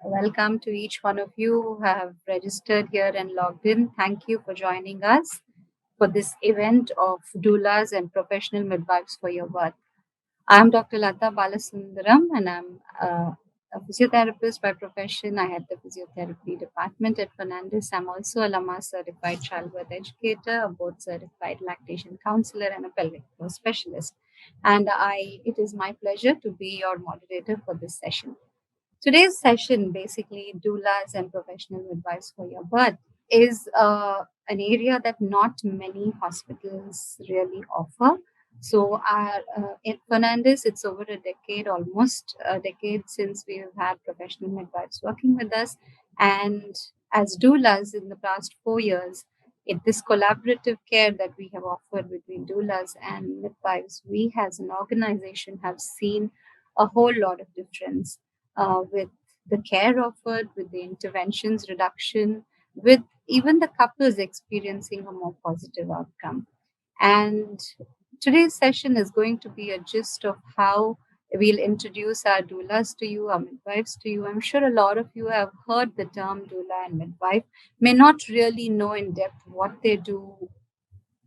Welcome to each one of you who have registered here and logged in. Thank you for joining us for this event of doulas and professional midwives for your birth. I'm Dr. Latha Balasundaram and I'm a physiotherapist by profession. I head the physiotherapy department at Fernandez. I'm also a Lamaze certified childbirth educator, a board certified lactation counselor, and a pelvic floor specialist. And it is my pleasure to be your moderator for this session. Today's session, basically doulas and professional midwives for your birth, is an area that not many hospitals really offer. So, in Fernandez, it's over a decade, almost a decade since we've had professional midwives working with us. And as doulas in the past 4 years, this collaborative care that we have offered between doulas and midwives, we as an organization have seen a whole lot of difference with the care offered, with the interventions reduction, with even the couples experiencing a more positive outcome. And today's session is going to be a gist of how we'll introduce our doulas to you, our midwives to you. I'm sure a lot of you have heard the term doula and midwife, may not really know in depth what they do,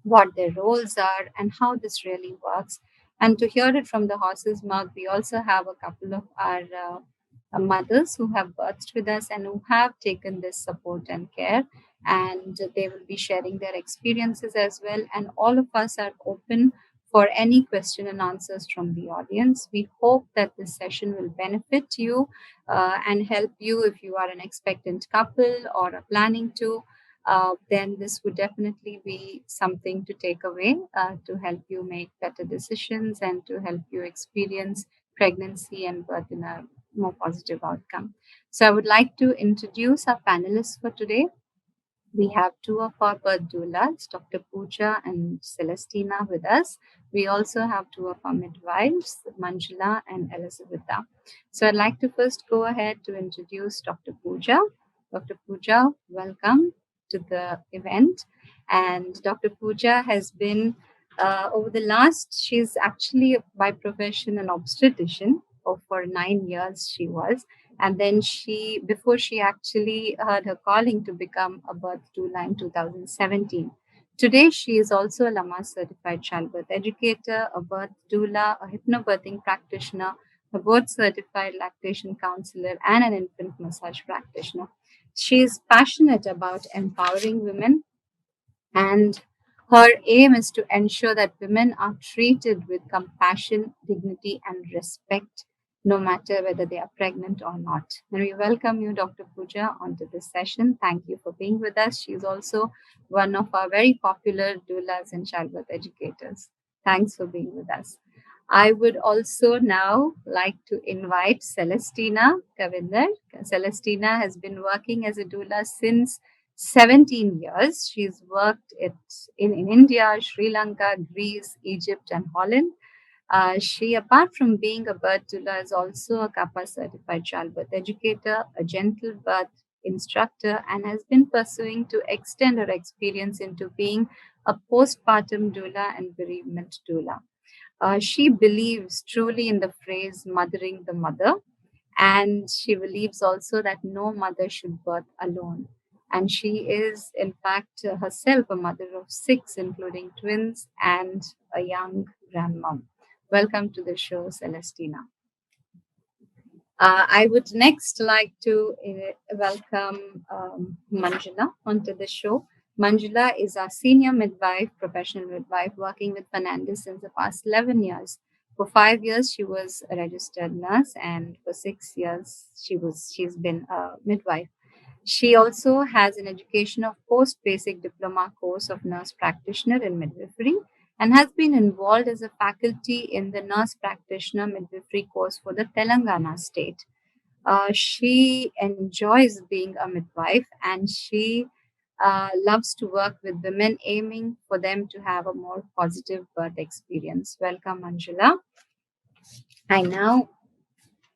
what their roles are, and how this really works. And to hear it from the horse's mouth, we also have a couple of our mothers who have birthed with us and who have taken this support and care. And they will be sharing their experiences as well. And all of us are open for any question and answers from the audience. We hope that this session will benefit you and help you if you are an expectant couple or are planning to. Then this would definitely be something to take away to help you make better decisions and to help you experience pregnancy and birth in a more positive outcome. So I would like to introduce our panelists for today. We have two of our birth doulas, Dr. Pooja and Celestina, with us. We also have two of our midwives, Manjula and Elisabetta. So I'd like to first go ahead to introduce Dr. Pooja. Dr. Pooja, welcome to the event. And Dr. Pooja has been, over the last, she's actually by profession an obstetrician. For 9 years she was, and then before she actually heard her calling to become a birth doula in 2017. Today she is also a Lamaze certified childbirth educator, a birth doula, a hypnobirthing practitioner, a board certified lactation counselor, and an infant massage practitioner. She is passionate about empowering women, and her aim is to ensure that women are treated with compassion, dignity, and respect, no matter whether they are pregnant or not. And we welcome you, Dr. Pooja, onto this session. Thank you for being with us. She is also one of our very popular doulas and childbirth educators. Thanks for being with us. I would also now like to invite Celestina Cavinder. Celestina has been working as a doula since 17 years. She's worked in India, Sri Lanka, Greece, Egypt, and Holland. She, apart from being a birth doula, is also a CAPPA certified childbirth educator, a gentle birth instructor, and has been pursuing to extend her experience into being a postpartum doula and bereavement doula. She believes truly in the phrase mothering the mother, and she believes also that no mother should birth alone. And she is, in fact, herself a mother of six, including twins and a young grandmom. Welcome to the show, Celestina. I would next like to welcome Manjula onto the show. Manjula is our senior midwife, professional midwife, working with Fernandez since the past 11 years. For 5 years, she was a registered nurse, and for 6 years, she's been a midwife. She also has an education of post-basic diploma course of nurse practitioner in midwifery and has been involved as a faculty in the nurse practitioner midwifery course for the Telangana state. She enjoys being a midwife, and she loves to work with women, aiming for them to have a more positive birth experience. Welcome, Manjula. I now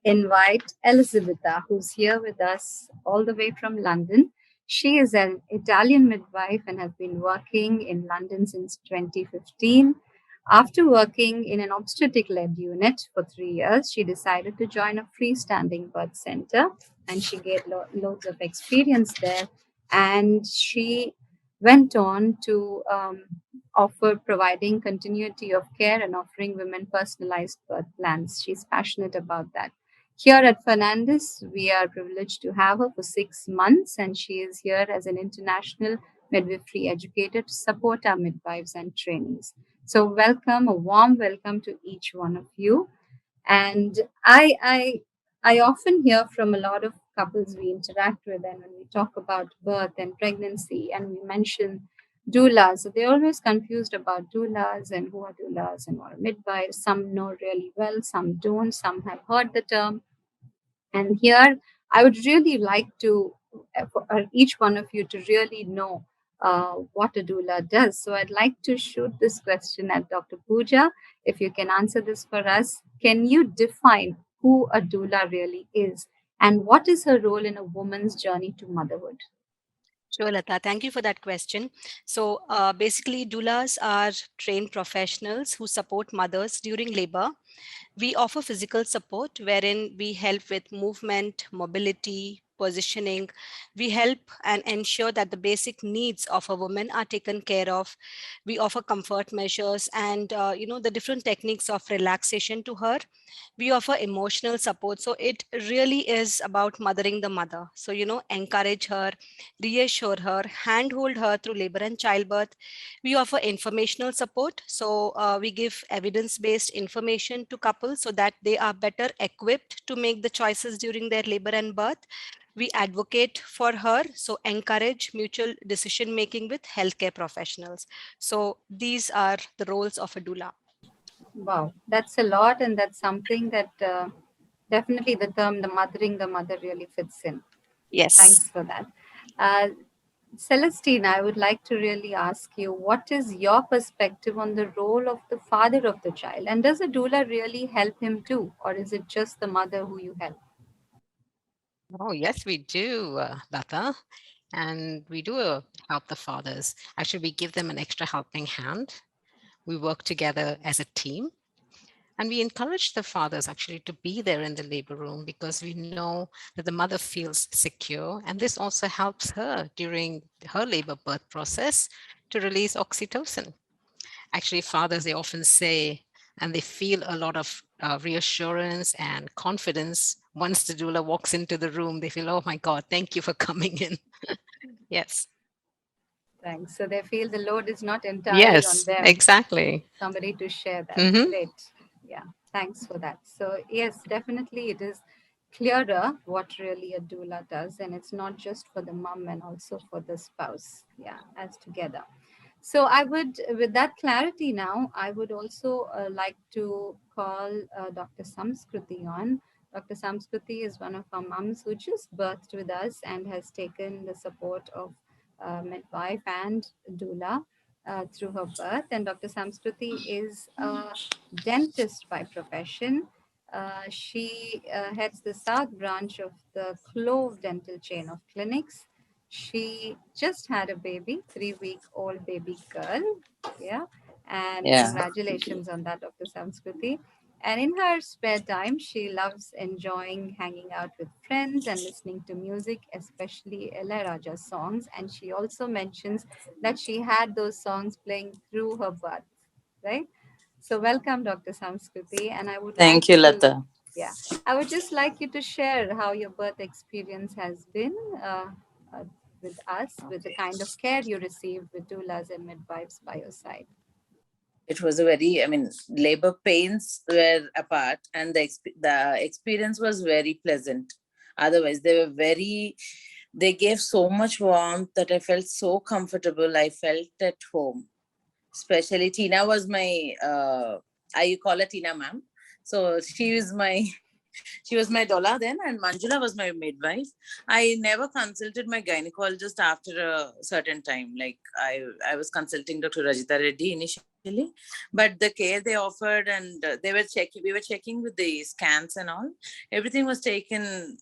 invite Elisabetta, who's here with us all the way from London. She is an Italian midwife and has been working in London since 2015. After working in an obstetric-led unit for 3 years, she decided to join a freestanding birth center, and she gained loads of experience there. And she went on to offer providing continuity of care and offering women personalized birth plans. She's passionate about that. Here at Fernandez, we are privileged to have her for 6 months, and she is here as an international midwifery educator to support our midwives and trainees. So, welcome, a warm welcome to each one of you. And I often hear from a lot of couples we interact with, and when we talk about birth and pregnancy, and we mention doulas, so they're always confused about doulas and who are doulas and what are midwives. Some know really well, some don't, some have heard the term. And here, I would really like to, for each one of you to really know what a doula does. So I'd like to shoot this question at Dr. Pooja. If you can answer this for us, can you define who a doula really is and what is her role in a woman's journey to motherhood? Sure, Latha. Thank you for that question. So basically, doulas are trained professionals who support mothers during labor. We offer physical support wherein we help with movement, mobility, positioning. We help and ensure that the basic needs of a woman are taken care of. We offer comfort measures and the different techniques of relaxation to her. We offer emotional support. So it really is about mothering the mother. So encourage her, reassure her, handhold her through labor and childbirth. We offer informational support. So we give evidence-based information to couples so that they are better equipped to make the choices during their labor and birth. We advocate for her, so encourage mutual decision making with healthcare professionals. So these are the roles of a doula. Wow, that's a lot, and that's something that definitely the term the mothering the mother really fits in. Yes. Thanks for that. Uh, Celestina, I would like to really ask you, what is your perspective on the role of the father of the child? And does a doula really help him too? Or is it just the mother who you help? Oh, yes, we do, Latha. And we do help the fathers. Actually, we give them an extra helping hand. We work together as a team. And we encourage the fathers actually to be there in the labor room because we know that the mother feels secure. And this also helps her during her labor birth process to release oxytocin. Actually, fathers, they often say, and they feel a lot of reassurance and confidence once the doula walks into the room. They feel, oh my God, thank you for coming in. Yes. Thanks. So they feel the load is not entirely on Yes, them. exactly. Somebody to share that. Hmm. Great. Yeah. Thanks for that. So, yes, definitely it is clearer what really a doula does. And it's not just for the mom and also for the spouse. Yeah, as together. So I would, with that clarity now, I would also like to call Dr. Samskruti on. Dr. Samskruti is one of our moms who just birthed with us and has taken the support of midwife and doula through her birth. And Dr. Samskruti is a dentist by profession. She heads the South branch of the Clove Dental chain of clinics. She just had a baby, 3-week-old baby girl. Yeah. And Yeah. congratulations on that, Dr. Samskruti. And in her spare time, she loves enjoying hanging out with friends and listening to music, especially Ilayaraja songs. And she also mentions that she had those songs playing through her birth, right? So, welcome, Dr. Samskruti. And I would like Thank you, to, Latha. yeah, I would just like you to share how your birth experience has been uh, with us, with the Okay. kind of care you received with doulas and midwives by your side. It was a very, I mean, labor pains were apart, and the experience was very pleasant. Otherwise, they gave so much warmth that I felt so comfortable. I felt at home. Especially Tina was my, I call her Tina ma'am. So she was my doula then, and Manjula was my midwife. I never consulted my gynecologist after a certain time. Like I was consulting Dr. Rajita Reddy initially, but the care they offered, and we were checking with the scans and all. Everything was taken.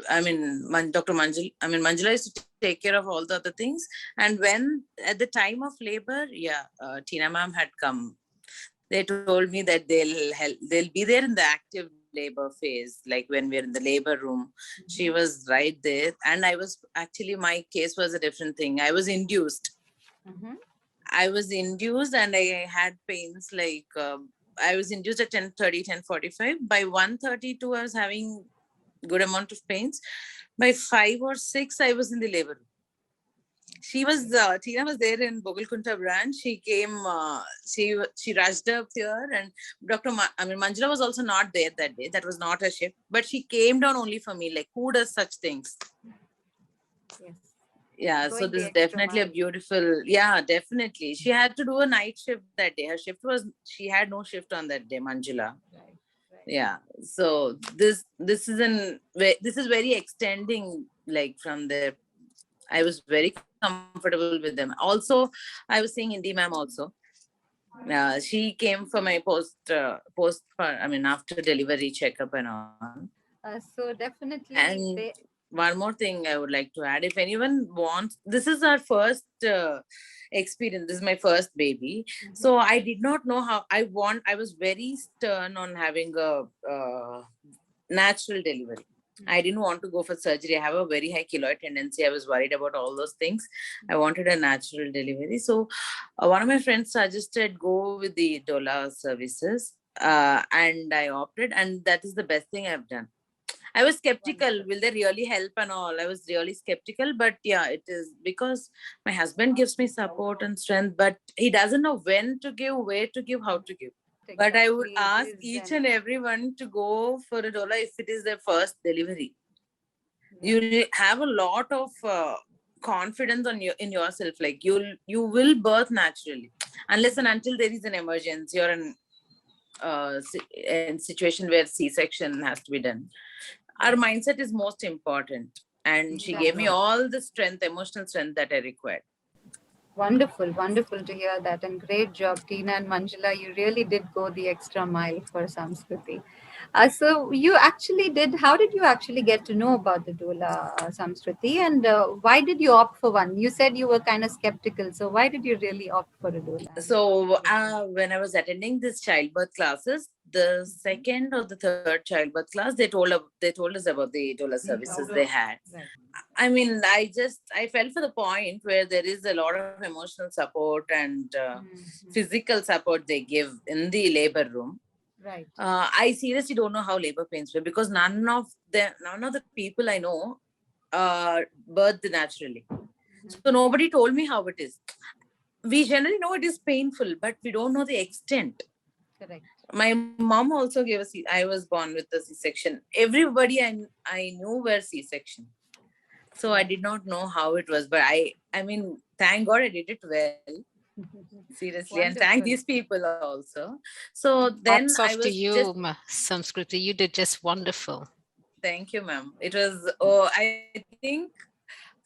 I mean, Manjula used to take care of all the other things. And when at the time of labor, yeah, Tina ma'am had come. They told me that they'll be there in the active labor phase, like when we're in the labor room. She was right there, and I was actually, my case was a different thing. I was induced. I was induced and I had pains like I was induced at 10:30, 10:45. By 1:32, I was having good amount of pains. By 5 or 6, I was in the labor room. Tina was there in Bogolkunta branch. She came, she rushed up here, and Manjula was also not there that day. That was not her shift, but she came down only for me. Like, who does such things? Yes. Yeah, so this is definitely a beautiful, yeah, definitely. She had to do a night shift that day. She had no shift on that day, Manjula. Right. Yeah, so this is very extending, like from there. I was very comfortable with them. Also, I was seeing Indie ma'am also. She came for my after delivery checkup and all. So definitely And one more thing I would like to add, if anyone wants, this is our first experience. This is my first baby. So I did not know how I was very stern on having a natural delivery. I didn't want to go for surgery. I have a very high keloid tendency. I was worried about all those things. I wanted a natural delivery. So one of my friends suggested go with the Doula services, and I opted, and that is the best thing I've done. I was skeptical. Will they really help and all? I was really skeptical, but yeah, it is because my husband gives me support and strength, but he doesn't know when to give, where to give, how to give. But I would ask each and everyone to go for a doula if it is their first delivery. You have a lot of confidence in yourself. Like you will birth naturally, unless and until there is an emergency or a situation where C-section has to be done. Our mindset is most important, and she gave me all the strength, emotional strength that I required. Wonderful to hear that, and great job, Tina and Manjula. You really did go the extra mile for Samskriti. So you actually did. How did you actually get to know about the doula, Samskriti, and why did you opt for one? You said you were kind of skeptical, so why did you really opt for a doula? So when I was attending this childbirth classes, the second or the third childbirth class, they told us about the doula services they had. Right. I mean, I fell for the point where there is a lot of emotional support and physical support they give in the labor room. Right. I seriously don't know how labor pains were, because none of the people I know birthed naturally. So nobody told me how it is. We generally know it is painful, but we don't know the extent. Correct. My mom also gave I was born with a C-section. Everybody I knew were C-section. So I did not know how it was, but I mean, thank God I did it well. Seriously. And thank these people also. So then Hats off to you, Samskriti. You did just wonderful. Thank you, ma'am. It was, I think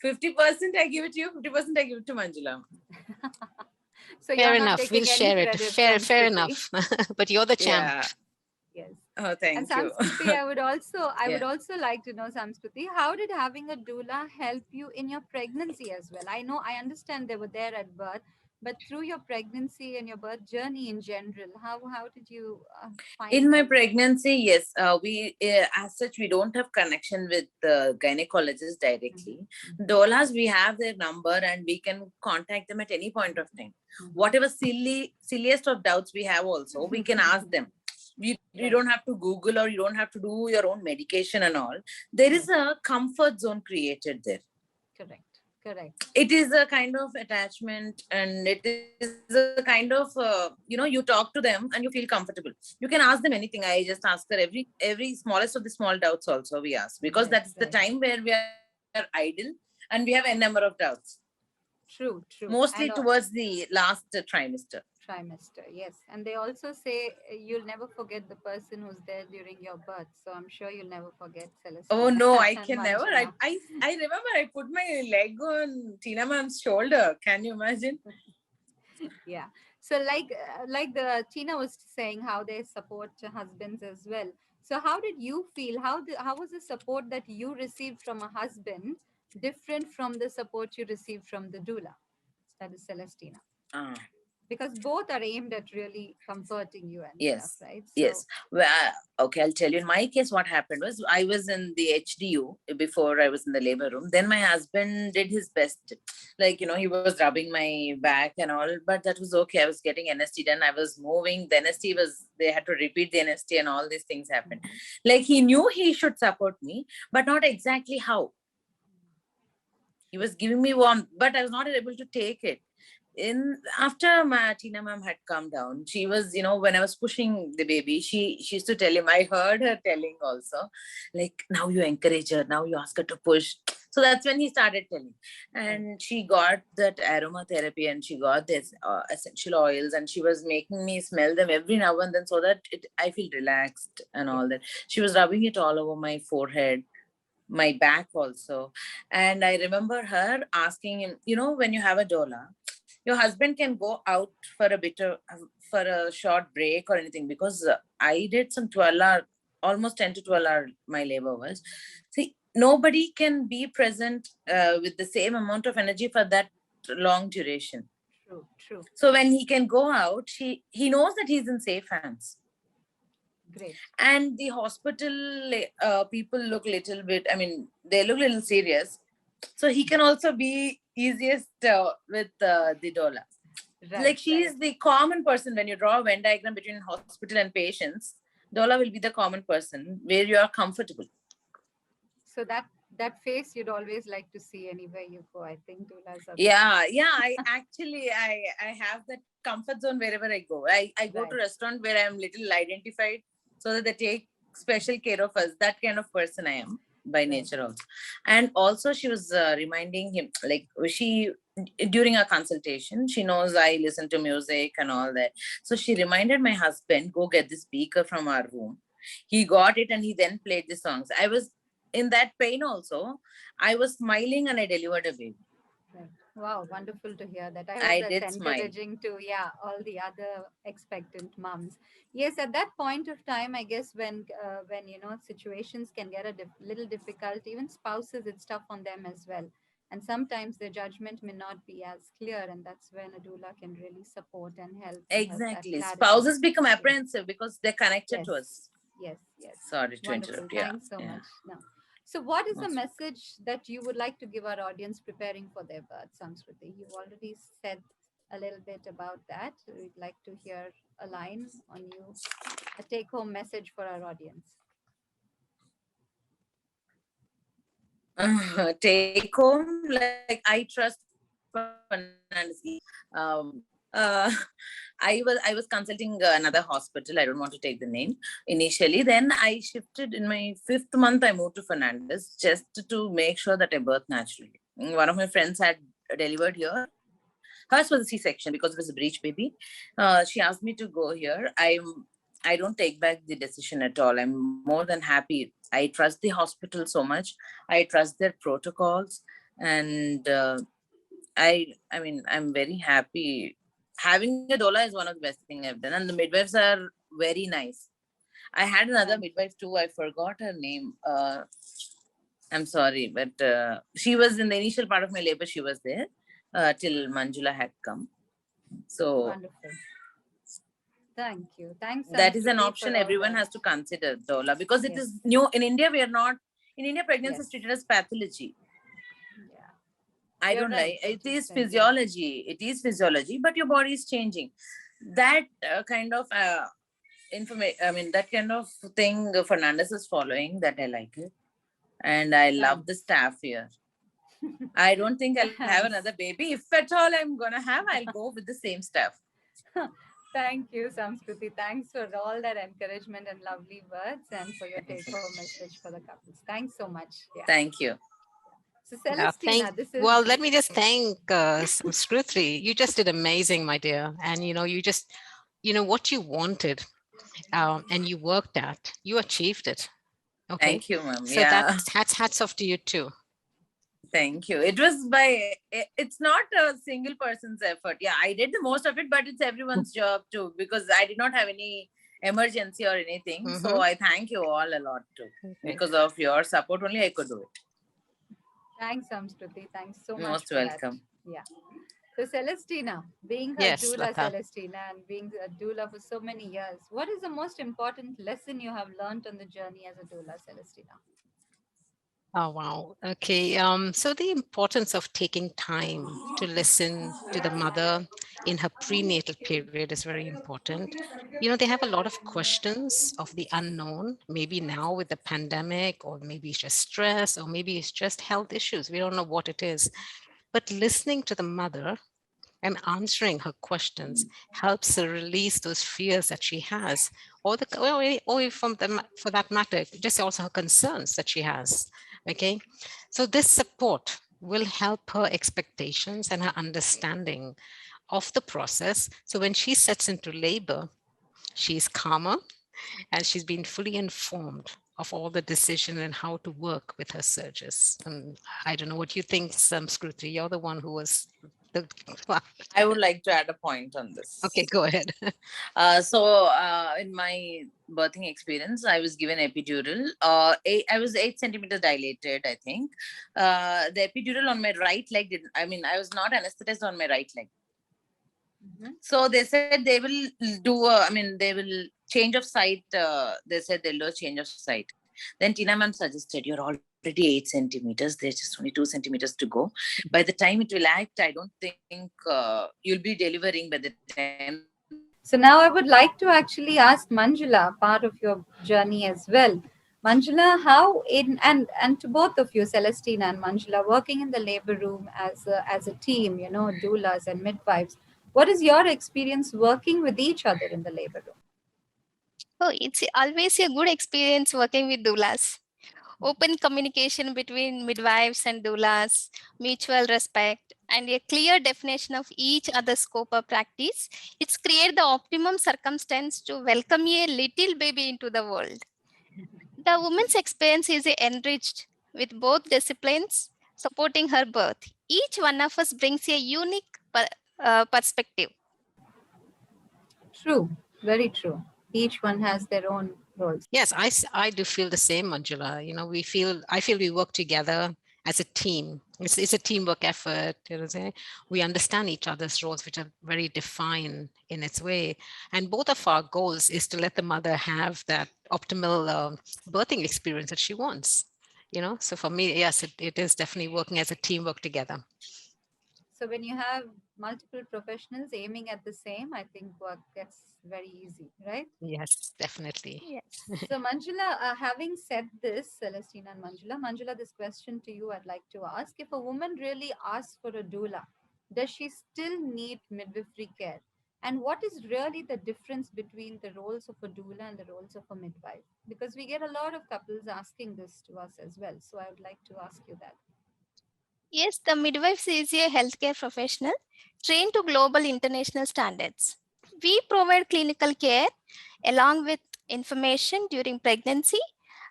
50% I give it to you, 50% I give it to Manjula. So fair enough. We'll share it. Fair enough. But you're the champ. Yes. Oh, thank you. Samskriti, I would also like to know, Samskriti, how did having a doula help you in your pregnancy as well? I understand they were there at birth, but through your pregnancy and your birth journey in general, how did you find in my pregnancy? Yes, we as such we don't have connection with the gynecologist directly. Doulas, we have their number and we can contact them at any point of time. Whatever silliest of doubts we have also, we can ask them. You don't have to Google, or you don't have to do your own medication and all. There is a comfort zone created there. Correct. It is a kind of attachment, and it is a kind of you talk to them and you feel comfortable. You can ask them anything. I just ask her every smallest of the small doubts also we ask, because that's the time where we are idle and we have n number of doubts. True. Mostly towards the last trimester. Yes. And they also say you'll never forget the person who's there during your birth. So I'm sure you'll never forget Celestina. Oh no, I can never. I remember I put my leg on Tina ma'am's shoulder. Can you imagine? Yeah. So like the Tina was saying, how they support husbands as well. So how did you feel? How was the support that you received from a husband different from the support you received from the doula? That is Celestina. because both are aimed at really comforting you and Yes. stuff, right? So, Yes. Well, okay, I'll tell you. In my case, what happened was I was in the HDU before I was in the labor room. Then my husband did his best. Like, he was rubbing my back and all, but that was okay. I was getting NST done. I was moving. The NST they had to repeat the NST and all these things happened. Like, he knew he should support me, but not exactly how. He was giving me warmth, but I was not able to take it. After Tina ma'am had come down, she was, when I was pushing the baby, she used to tell him, I heard her telling also, like, now you encourage her, now you ask her to push. So that's when he started telling. And she got that aromatherapy and she got this essential oils, and she was making me smell them every now and then so that I feel relaxed and all that. She was rubbing it all over my forehead, my back also. And I remember her asking him, when you have a doula, your husband can go out for a short break or anything, because I did some 12-hour, almost 10 to 12-hour my labor was. See, nobody can be present with the same amount of energy for that long duration. True. So when he can go out, he knows that he's in safe hands. Great. And the hospital people look little bit, they look a little serious. So he can also be easiest with the doula. Right, Like, she is the common person. When you draw a Venn diagram between hospital and patients, doula will be the common person where you are comfortable. So that face you'd always like to see anywhere you go. I think doulas are. Yeah. I actually I have that comfort zone wherever I go. I go to restaurant where I'm little identified, so that they take special care of us. That kind of person I am by nature also. And also she was reminding him, like, during our consultation, she knows I listen to music and all that. So she reminded my husband, go get the speaker from our room. He got it and he then played the songs. I was in that pain also. I was smiling and I delivered a baby. Wow, wonderful to hear that. I hope that's encouraging to all the other expectant moms. Yes, at that point of time, I guess when situations can get a little difficult, even spouses, it's tough on them as well. And sometimes their judgment may not be as clear, and that's when a doula can really support and help. Exactly. Spouses become apprehensive because they're connected to us. Yes. Sorry to interrupt. Thanks so much. No. So what is the message that you would like to give our audience preparing for their birth, Samskruti? You've already said a little bit about that. We'd like to hear a line on you, a take-home message for our audience. Take home, like, I trust Fernandez. I was consulting another hospital. I don't want to take the name initially. Then I shifted in my 5th month. I moved to Fernandez just to make sure that I birth naturally. One of my friends had delivered here. Hers was a C-section because it was a breech baby. She asked me to go here. I don't take back the decision at all. I'm more than happy. I trust the hospital so much. I trust their protocols, and I'm very happy. Having a doula is one of the best things I've done, and the midwives are very nice. I had another midwife too. I forgot her name. I'm sorry, but she was in the initial part of my labor. She was there till Manjula had come. So wonderful. Thank you. Thanks. That is an option everyone has to consider, doula, because it is new in India. We are not in India. Pregnancy is treated as pathology. I don't like it. Is physiology. It is physiology, but your body is changing. That kind of information. That kind of thing Fernandez is following. That I like it, and I love the staff here. I don't think I'll have another baby. If at all I'm gonna have, I'll go with the same staff. Thank you, Samskruti. Thanks for all that encouragement and lovely words, and for your take-home message for the couples. Thanks so much. Thank you. So Celestina, well, let me just thank Samskruti. You just did amazing, my dear. And you just, what you wanted, and you worked at, you achieved it. Okay. Thank you, ma'am. So that's hats off to you too. Thank you. It's not a single person's effort. Yeah, I did the most of it, but it's everyone's job too, because I did not have any emergency or anything. So I thank you all a lot too. Because of your support only I could do it. Thanks, Samskruti. Thanks so much. Most welcome. Yeah. So Celestina, being a Yes, doula, Latha. Celestina, and being a doula for so many years, what is the most important lesson you have learned on the journey as a doula, Celestina? Oh, wow. Okay. So the importance of taking time to listen to the mother in her prenatal period is very important. They have a lot of questions of the unknown, maybe now with the pandemic, or maybe it's just stress, or maybe it's just health issues. We don't know what it is. But listening to the mother and answering her questions helps her release those fears that she has, or from for that matter, just also her concerns that she has. Okay, so this support will help her expectations and her understanding of the process. So when she sets into labor, she's calmer and she's been fully informed of all the decision and how to work with her surges. And I don't know what you think, Skruti. You're the one who was the I would like to add a point on this. Okay, go ahead. In my birthing experience, I was given epidural. I was 8 centimeters dilated, I think. The epidural on my right leg didn't, I was not anesthetized on my right leg. So they said they will they will change of site. They said they'll do a change of site. Then Tina ma'am suggested, you're already 8 centimeters. There's just only 2 centimeters to go. By the time it will act, I don't think you'll be delivering by the time. So now I would like to actually ask Manjula, part of your journey as well. Manjula, how in and to both of you, Celestina and Manjula, working in the labor room as a team, doulas and midwives, what is your experience working with each other in the labor room? Oh, it's always a good experience working with doulas. Open communication between midwives and doulas, mutual respect, and a clear definition of each other's scope of practice. It's create the optimum circumstance to welcome a little baby into the world. The woman's experience is enriched with both disciplines supporting her birth. Each one of us brings a unique perspective. True, very true. Each one has their own roles. Yes, I do feel the same, Manjula. I feel we work together as a team. It's a teamwork effort. We understand each other's roles, which are very defined in its way. And both of our goals is to let the mother have that optimal birthing experience that she wants. So for me, yes, it is definitely working as a teamwork together. So when you have multiple professionals aiming at the same, I think work gets very easy, right? Yes, definitely. Yes. So Manjula, having said this, Celestina and Manjula, this question to you I'd like to ask. If a woman really asks for a doula, does she still need midwifery care? And what is really the difference between the roles of a doula and the roles of a midwife? Because we get a lot of couples asking this to us as well. So I would like to ask you that. Yes, the midwife is a healthcare professional trained to global international standards. We provide clinical care along with information during pregnancy,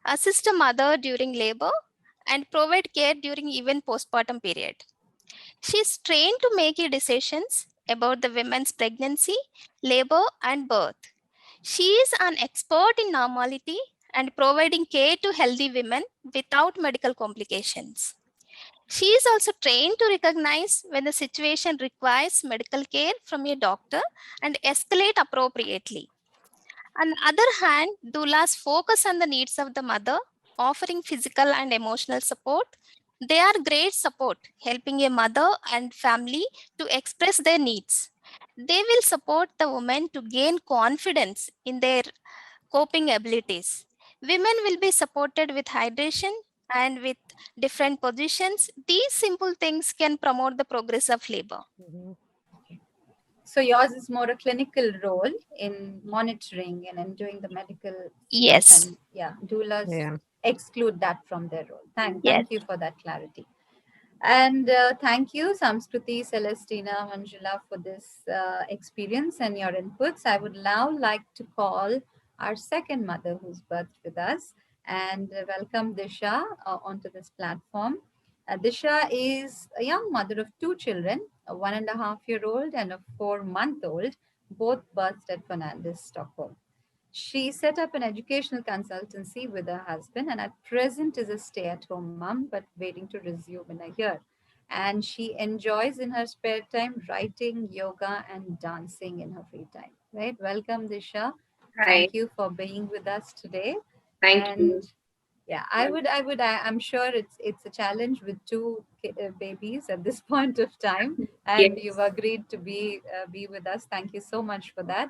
assist a mother during labor, and provide care during even postpartum period. She is trained to make decisions about the women's pregnancy, labor, and birth. She is an expert in normality and providing care to healthy women without medical complications. She is also trained to recognize when the situation requires medical care from a doctor and escalate appropriately. On the other hand, doulas focus on the needs of the mother, offering physical and emotional support. They are great support, helping a mother and family to express their needs. They will support the woman to gain confidence in their coping abilities. Women will be supported with hydration and with different positions. These simple things can promote the progress of labor. So yours is more a clinical role in monitoring and in doing the medical Yes. stuff, and doulas exclude that from their role. Thank you for that clarity. And thank you, Samskruti, Celestina, Manjula, for this experience and your inputs. I would now like to call our second mother who's birthed with us and welcome Disha onto this platform. Disha is a young mother of two children, a 1.5-year-old and a 4-month-old, both birthed at Fernandez, Stockholm. She set up an educational consultancy with her husband and at present is a stay-at-home mom, but waiting to resume in a year. and she enjoys in her spare time writing, yoga, and dancing in her free time. Right? Welcome, Disha. Hi, Thank you for being with us today. thank And you. yeah, I'm sure it's a challenge with two babies at this point of time, and Yes, you've agreed to be with us. Thank you so much for that.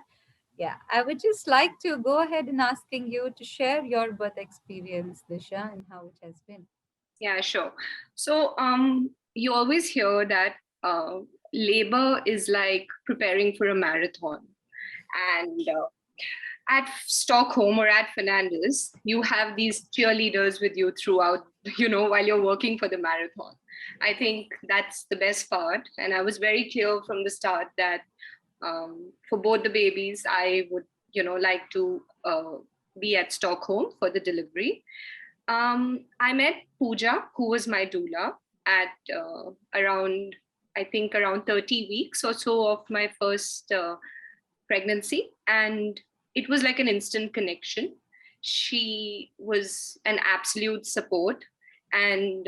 Yeah, I would just like to go ahead and asking you to share your birth experience, Disha, and how it has been. yeah, sure. So, you always hear that labor is like preparing for a marathon. And at Stockholm or at Fernandez, you have these cheerleaders with you throughout, while you're working for the marathon. I think that's the best part. And I was very clear from the start that for both the babies, I would, like to be at Stockholm for the delivery. I met Pooja, who was my doula, at around, I think, around 30 weeks or so of my first pregnancy. And it was like an instant connection. She was an absolute support. And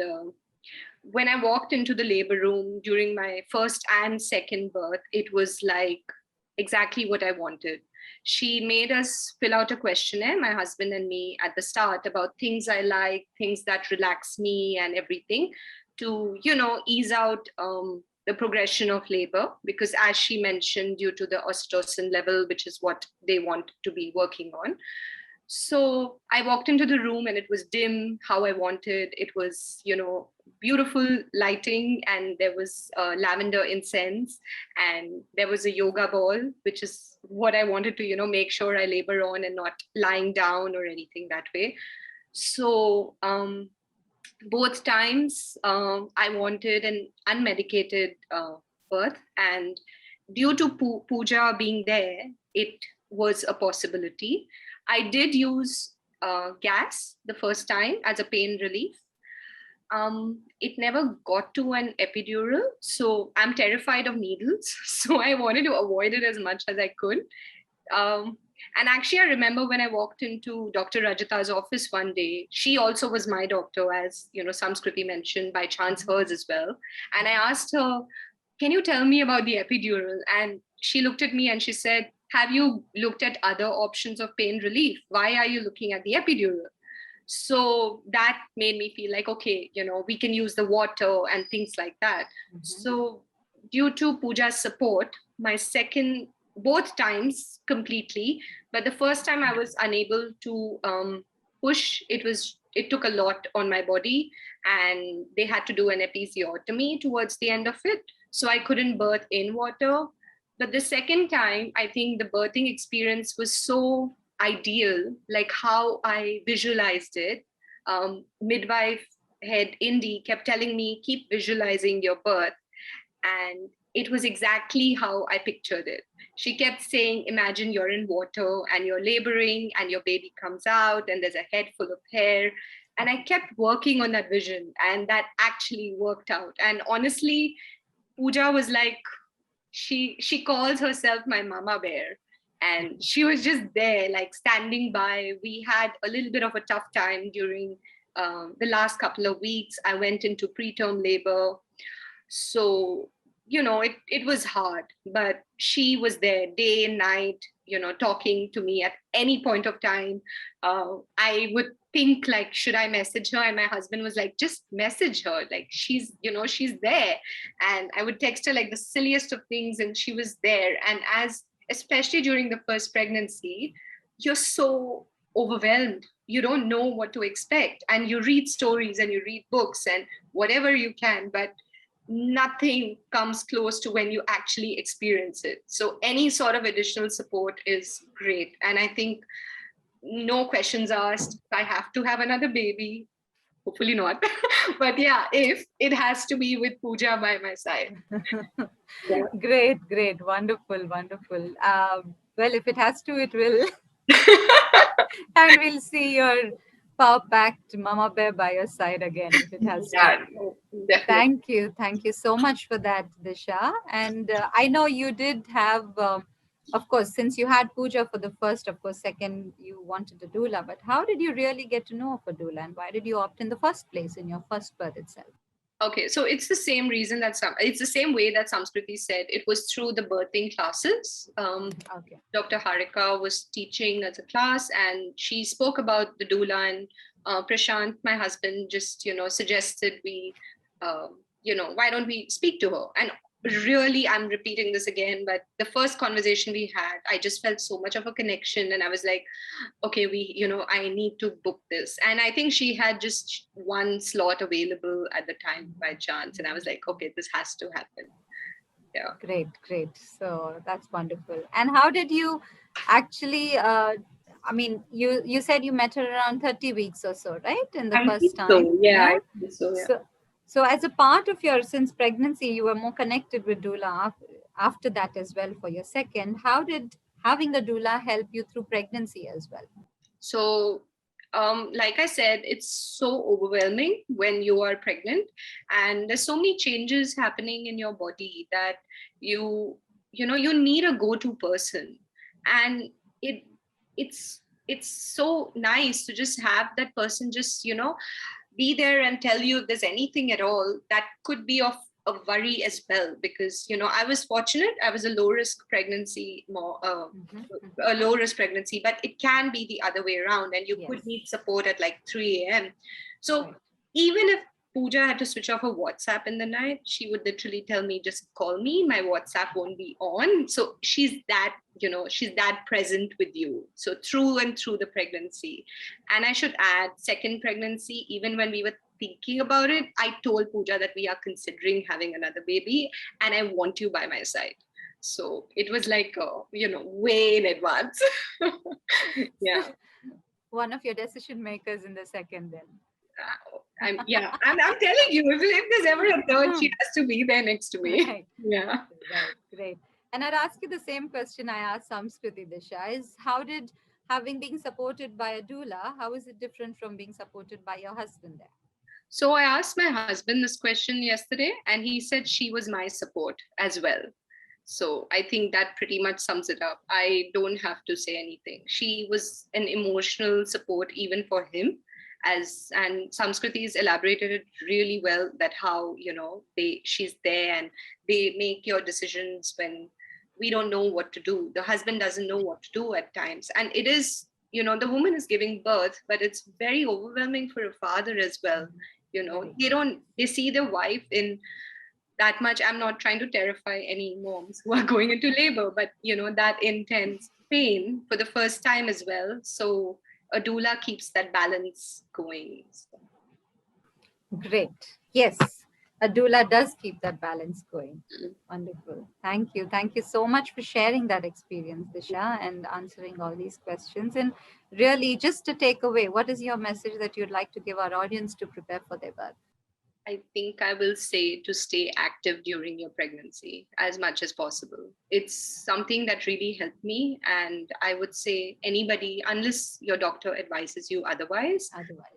when I walked into the labor room during my first and second birth, it was like exactly what I wanted. She made us fill out a questionnaire, my husband and me, at the start about things I like, things that relax me, and everything to, ease out the progression of labor. Because, as she mentioned, due to the oxytocin level, which is what they want to be working on, so I walked into the room and it was dim how I wanted. It was, beautiful lighting, and there was lavender incense, and there was a yoga ball, which is what I wanted to, make sure I labor on and not lying down or anything that way. So both times I wanted an unmedicated birth, and due to Pooja being there, it was a possibility. I did use gas the first time as a pain relief. It never got to an epidural, so I'm terrified of needles. So I wanted to avoid it as much as I could. Um, and actually, I remember when I walked into Dr. Rajata's office one day, she also was my doctor, as Samskriti mentioned, by chance hers as well. And I asked her, "Can you tell me about the epidural?" And she looked at me and she said, "Have you looked at other options of pain relief? Why are you looking at the epidural?" So that made me feel like, okay, we can use the water and things like that. So due to Pooja's support, my second, both times completely, but the first time I was unable to push. It took a lot on my body, and they had to do an episiotomy towards the end of it, so I couldn't birth in water. But the second time, I think the birthing experience was so ideal, like how I visualized it. Midwife head Indy kept telling me, keep visualizing your birth. And it was exactly how I pictured it. She kept saying, imagine you're in water and you're laboring and your baby comes out and there's a head full of hair. And I kept working on that vision, and that actually worked out. And honestly, Pooja was like, she calls herself my mama bear, and she was just there, like standing by. We had a little bit of a tough time during the last couple of weeks. I went into preterm labor, so it was hard, but she was there day and night, talking to me at any point of time. I would think, like, should I message her? And my husband was like, just message her, like, she's there. And I would text her like the silliest of things, and she was there. And especially during the first pregnancy, you're so overwhelmed, you don't know what to expect, and you read stories and you read books and whatever you can, but nothing comes close to when you actually experience it. So any sort of additional support is great. And I think no questions asked, if I have to have another baby, hopefully not, but yeah, if it has to be with Pooja by my side. Yeah. Great, wonderful. Well, if it has to, it will. And we'll see your power-packed mama bear by your side again if it has to. Yeah, no, definitely. Thank you so much for that, Disha. And I know you did have, of course, since you had Pooja for the first, of course, second, you wanted a doula. But how did you really get to know of a doula, and why did you opt in the first place in your first birth itself? Okay, so it's the same reason that it's the same way that Samskriti said. It was through the birthing classes. Okay. Dr. Harika was teaching as a class, and she spoke about the doula, and Prashant, my husband, just suggested we, why don't we speak to her? And really, I'm repeating this again, but the first conversation we had, I just felt so much of a connection, and I was like, okay, I need to book this. And I think she had just one slot available at the time by chance, and I was like, okay, this has to happen. Yeah. Great. So that's wonderful. And how did you actually, I mean, you said you met her around 30 weeks or so, right? In the I first think time. so. Yeah, I think so, yeah. So as a part of your, since pregnancy, you were more connected with doula after that as well for your second. How did having a doula help you through pregnancy as well? So, like I said, it's so overwhelming when you are pregnant, and there's so many changes happening in your body that you need a go-to person, and it's so nice to just have that person just be there and tell you if there's anything at all that could be of a worry as well, because I was fortunate. I was a low risk pregnancy, a low risk pregnancy, but it can be the other way around, and you could need support at like 3 a.m. So even if Pooja had to switch off her WhatsApp in the night, she would literally tell me, just call me, my WhatsApp won't be on. So she's that present with you. So through and through the pregnancy. And I should add, second pregnancy, even when we were thinking about it, I told Pooja that we are considering having another baby and I want you by my side. So it was like, way in advance. Yeah. One of your decision makers in the second then. I'm telling you, if there's ever a third, she has to be there next to me. Right. Yeah. Right. Great. And I'd ask you the same question I asked Samskriti, Disha, is how did having been supported by a doula, how is it different from being supported by your husband there? So I asked my husband this question yesterday, and he said she was my support as well. So I think that pretty much sums it up. I don't have to say anything. She was an emotional support even for him, and Samskriti's elaborated it really well, that how she's there and they make your decisions when we don't know what to do. The husband doesn't know what to do at times, and it is the woman is giving birth, but it's very overwhelming for a father as well. They see their wife in that much. I'm not trying to terrify any moms who are going into labor, but that intense pain for the first time as well. So a doula keeps that balance going. Great. Yes, a doula does keep that balance going. Wonderful. Thank you. Thank you so much for sharing that experience, Disha, and answering all these questions. And really, just to take away, what is your message that you'd like to give our audience to prepare for their birth? I think I will say to stay active during your pregnancy as much as possible. It's something that really helped me. And I would say anybody, unless your doctor advises you otherwise,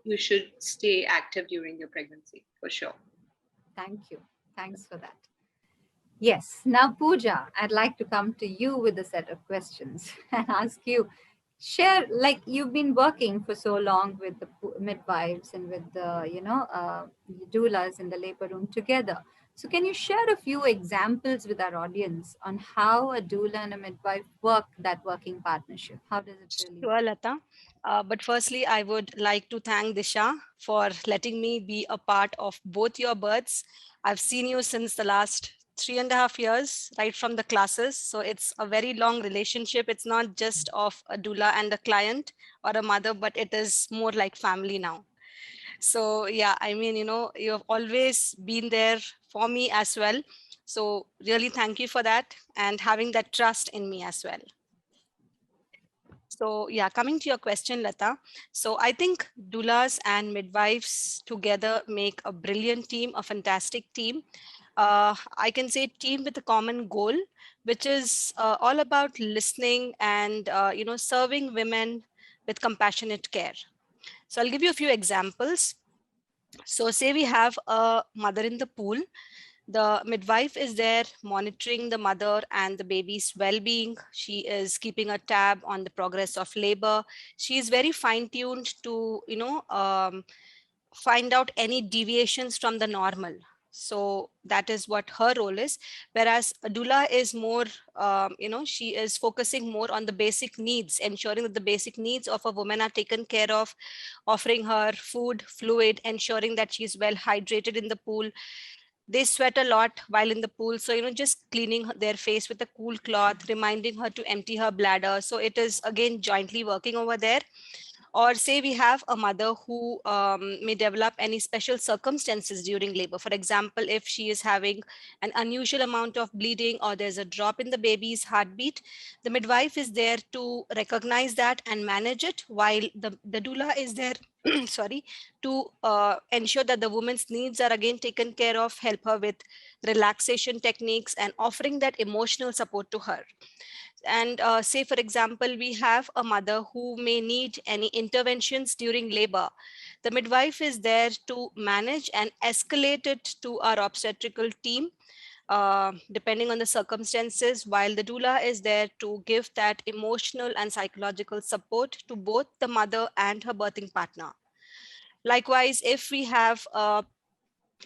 you should stay active during your pregnancy for sure. Thank you. Thanks for that. Yes. Now, Pooja, I'd like to come to you with a set of questions and ask you, share, like you've been working for so long with the midwives and with the doulas in the labor room together. So can you share a few examples with our audience on how a doula and a midwife work, that working partnership? How does it really Sure, Latha. But firstly, I would like to thank Disha for letting me be a part of both your births. I've seen you since the last 3.5 years, right from the classes. So it's a very long relationship. It's not just of a doula and a client or a mother, but it is more like family now. So yeah, I mean, you've always been there for me as well. So really thank you for that and having that trust in me as well. So yeah, coming to your question, Latha. So I think doulas and midwives together make a brilliant team, a fantastic team. I can say team with a common goal, which is all about listening and serving women with compassionate care. So I'll give you a few examples. So say we have a mother in the pool. The midwife is there monitoring the mother and the baby's well-being. She is keeping a tab on the progress of labor. She is very fine-tuned to, find out any deviations from the normal. So that is what her role is. Whereas a doula is more, she is focusing more on the basic needs, ensuring that the basic needs of a woman are taken care of, offering her food, fluid, ensuring that she's well hydrated in the pool. They sweat a lot while in the pool. So, just cleaning their face with a cool cloth, reminding her to empty her bladder. So it is again jointly working over there. Or say we have a mother who may develop any special circumstances during labor. For example, if she is having an unusual amount of bleeding or there's a drop in the baby's heartbeat, the midwife is there to recognize that and manage it, while the doula is there sorry, to ensure that the woman's needs are again taken care of, help her with relaxation techniques and offering that emotional support to her. And say, for example, we have a mother who may need any interventions during labor. The midwife is there to manage and escalate it to our obstetrical team, depending on the circumstances, while the doula is there to give that emotional and psychological support to both the mother and her birthing partner. Likewise, if we have a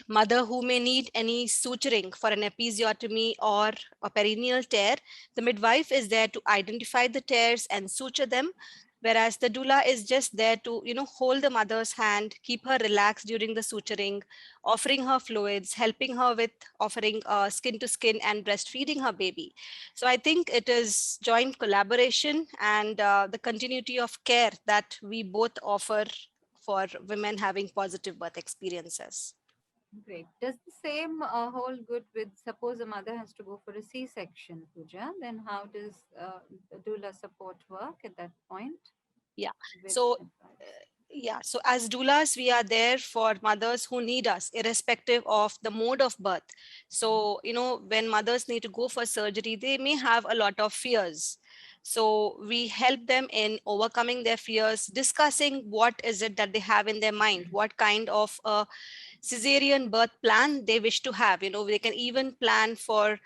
mother who may need any suturing for an episiotomy or a perineal tear, the midwife is there to identify the tears and suture them, whereas the doula is just there to hold the mother's hand, keep her relaxed during the suturing, offering her fluids, helping her with offering skin to skin and breastfeeding her baby. So I think it is joint collaboration and the continuity of care that we both offer for women having positive birth experiences. Great. Does the same hold good with, suppose a mother has to go for a C-section, Pooja? Then how does the doula support work at that point? Yeah. With So midwives? so as doulas, we are there for mothers who need us, irrespective of the mode of birth. So, when mothers need to go for surgery, they may have a lot of fears. So we help them in overcoming their fears, discussing what is it that they have in their mind, what kind of a cesarean birth plan they wish to have. They can even plan for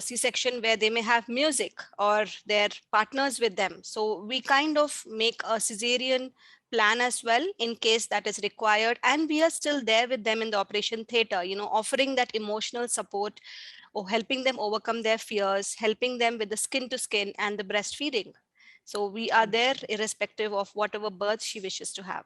C-section where they may have music or their partners with them. So we kind of make a cesarean plan as well in case that is required, and we are still there with them in the operation theater, offering that emotional support or helping them overcome their fears, helping them with the skin to skin and the breastfeeding. So we are there irrespective of whatever birth she wishes to have.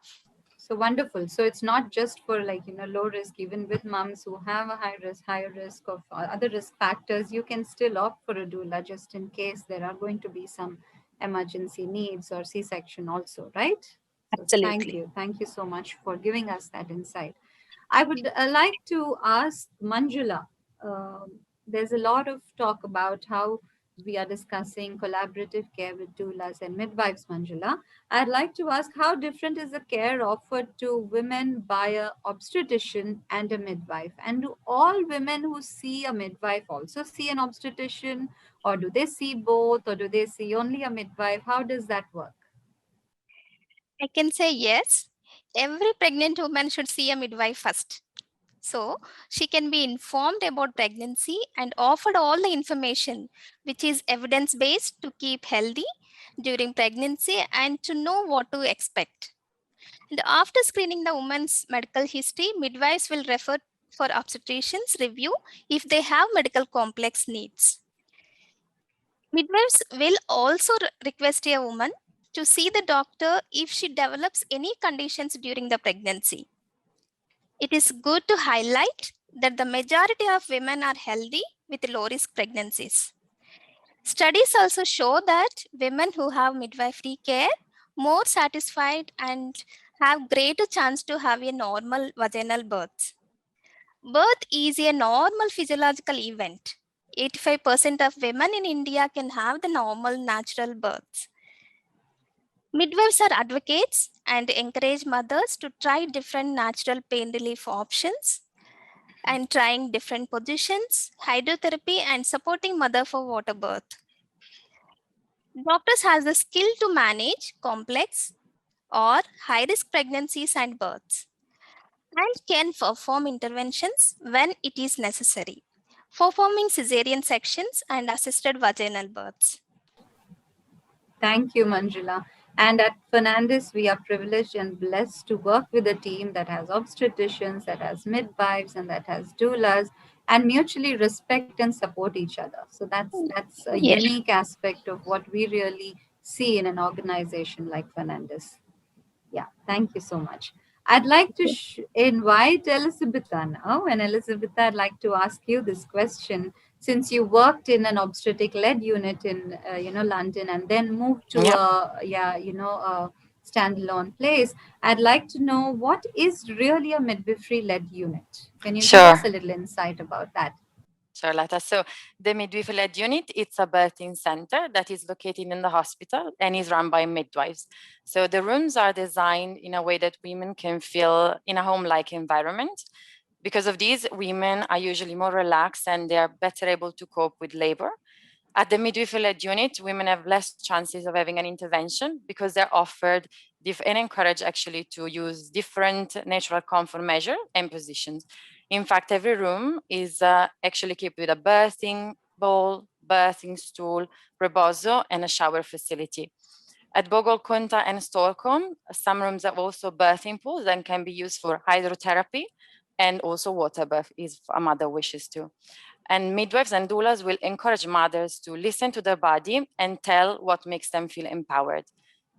So wonderful. So it's not just for low risk, even with moms who have a higher risk of other risk factors, you can still opt for a doula just in case there are going to be some emergency needs or C-section also, right? So thank Absolutely. you. Thank you so much for giving us that insight. I would like to ask Manjula, there's a lot of talk about how we are discussing collaborative care with doulas and midwives, Manjula. I'd like to ask, how different is the care offered to women by a obstetrician and a midwife? And do all women who see a midwife also see an obstetrician, or do they see both, or do they see only a midwife? How does that work? I can say yes. Every pregnant woman should see a midwife first. So she can be informed about pregnancy and offered all the information which is evidence-based to keep healthy during pregnancy and to know what to expect. And after screening the woman's medical history, midwives will refer for obstetrician's review if they have medical complex needs. Midwives will also request a woman to see the doctor if she develops any conditions during the pregnancy. It is good to highlight that the majority of women are healthy with low-risk pregnancies. Studies also show that women who have midwifery care more satisfied and have greater chance to have a normal vaginal birth. Birth is a normal physiological event. 85% of women in India can have the normal natural births. Midwives are advocates and encourage mothers to try different natural pain relief options and trying different positions, hydrotherapy, and supporting mother for water birth. Doctors have the skill to manage complex or high-risk pregnancies and births and can perform interventions when it is necessary, performing cesarean sections and assisted vaginal births. Thank you, Manjula. And at Fernandez, we are privileged and blessed to work with a team that has obstetricians, that has midwives, and that has doulas, and mutually respect and support each other. So that's a Yes. unique aspect of what we really see in an organization like Fernandez. Yeah, thank you so much. I'd like to invite Elisabetta now. And Elisabetta, I'd like to ask you this question. Since you worked in an obstetric-led unit in, London, and then moved to Yep. a standalone place, I'd like to know, what is really a midwifery-led unit? Can you give us Sure. a little insight about that? Sure, Latha. So the midwifery-led unit, it's a birthing center that is located in the hospital and is run by midwives. So the rooms are designed in a way that women can feel in a home-like environment. Because of these, women are usually more relaxed and they are better able to cope with labor. At the midwifery-led unit, women have less chances of having an intervention because they're offered and encouraged actually to use different natural comfort measures and positions. In fact, every room is actually equipped with a birthing bowl, birthing stool, rebozo, and a shower facility. At Bogol, Kunta, and Stockholm, some rooms have also birthing pools and can be used for hydrotherapy and also water birth if a mother wishes to. And midwives and doulas will encourage mothers to listen to their body and tell what makes them feel empowered.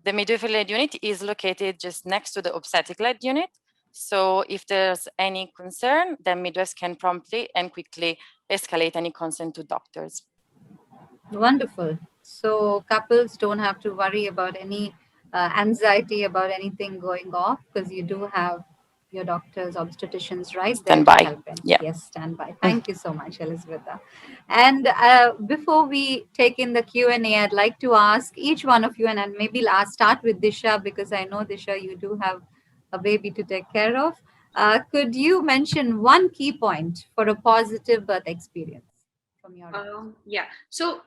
The midwifery-led unit is located just next to the obstetric-led unit. So if there's any concern, then midwives can promptly and quickly escalate any concern to doctors. Wonderful. So couples don't have to worry about any anxiety about anything going off, because you do have your doctors, obstetricians right there Stand to by. help in. Yeah. Yes, stand by. Thank you so much, Elisabetta. And before we take in the Q&A, I'd like to ask each one of you, and maybe I'll start with Disha, because I know, Disha, you do have a baby to take care of. Could you mention one key point for a positive birth experience from your end? Yeah. So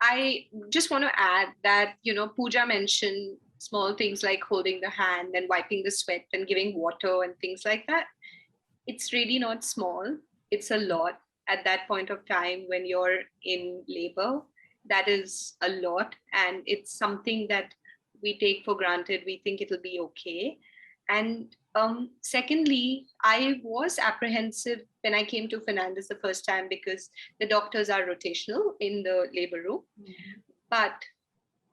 I just want to add that, Pooja mentioned small things like holding the hand and wiping the sweat and giving water and things like that. It's really not small. It's a lot at that point of time when you're in labor. That is a lot. And it's something that we take for granted. We think it'll be okay. And secondly, I was apprehensive when I came to Fernandez the first time because the doctors are rotational in the labor room. Mm-hmm. But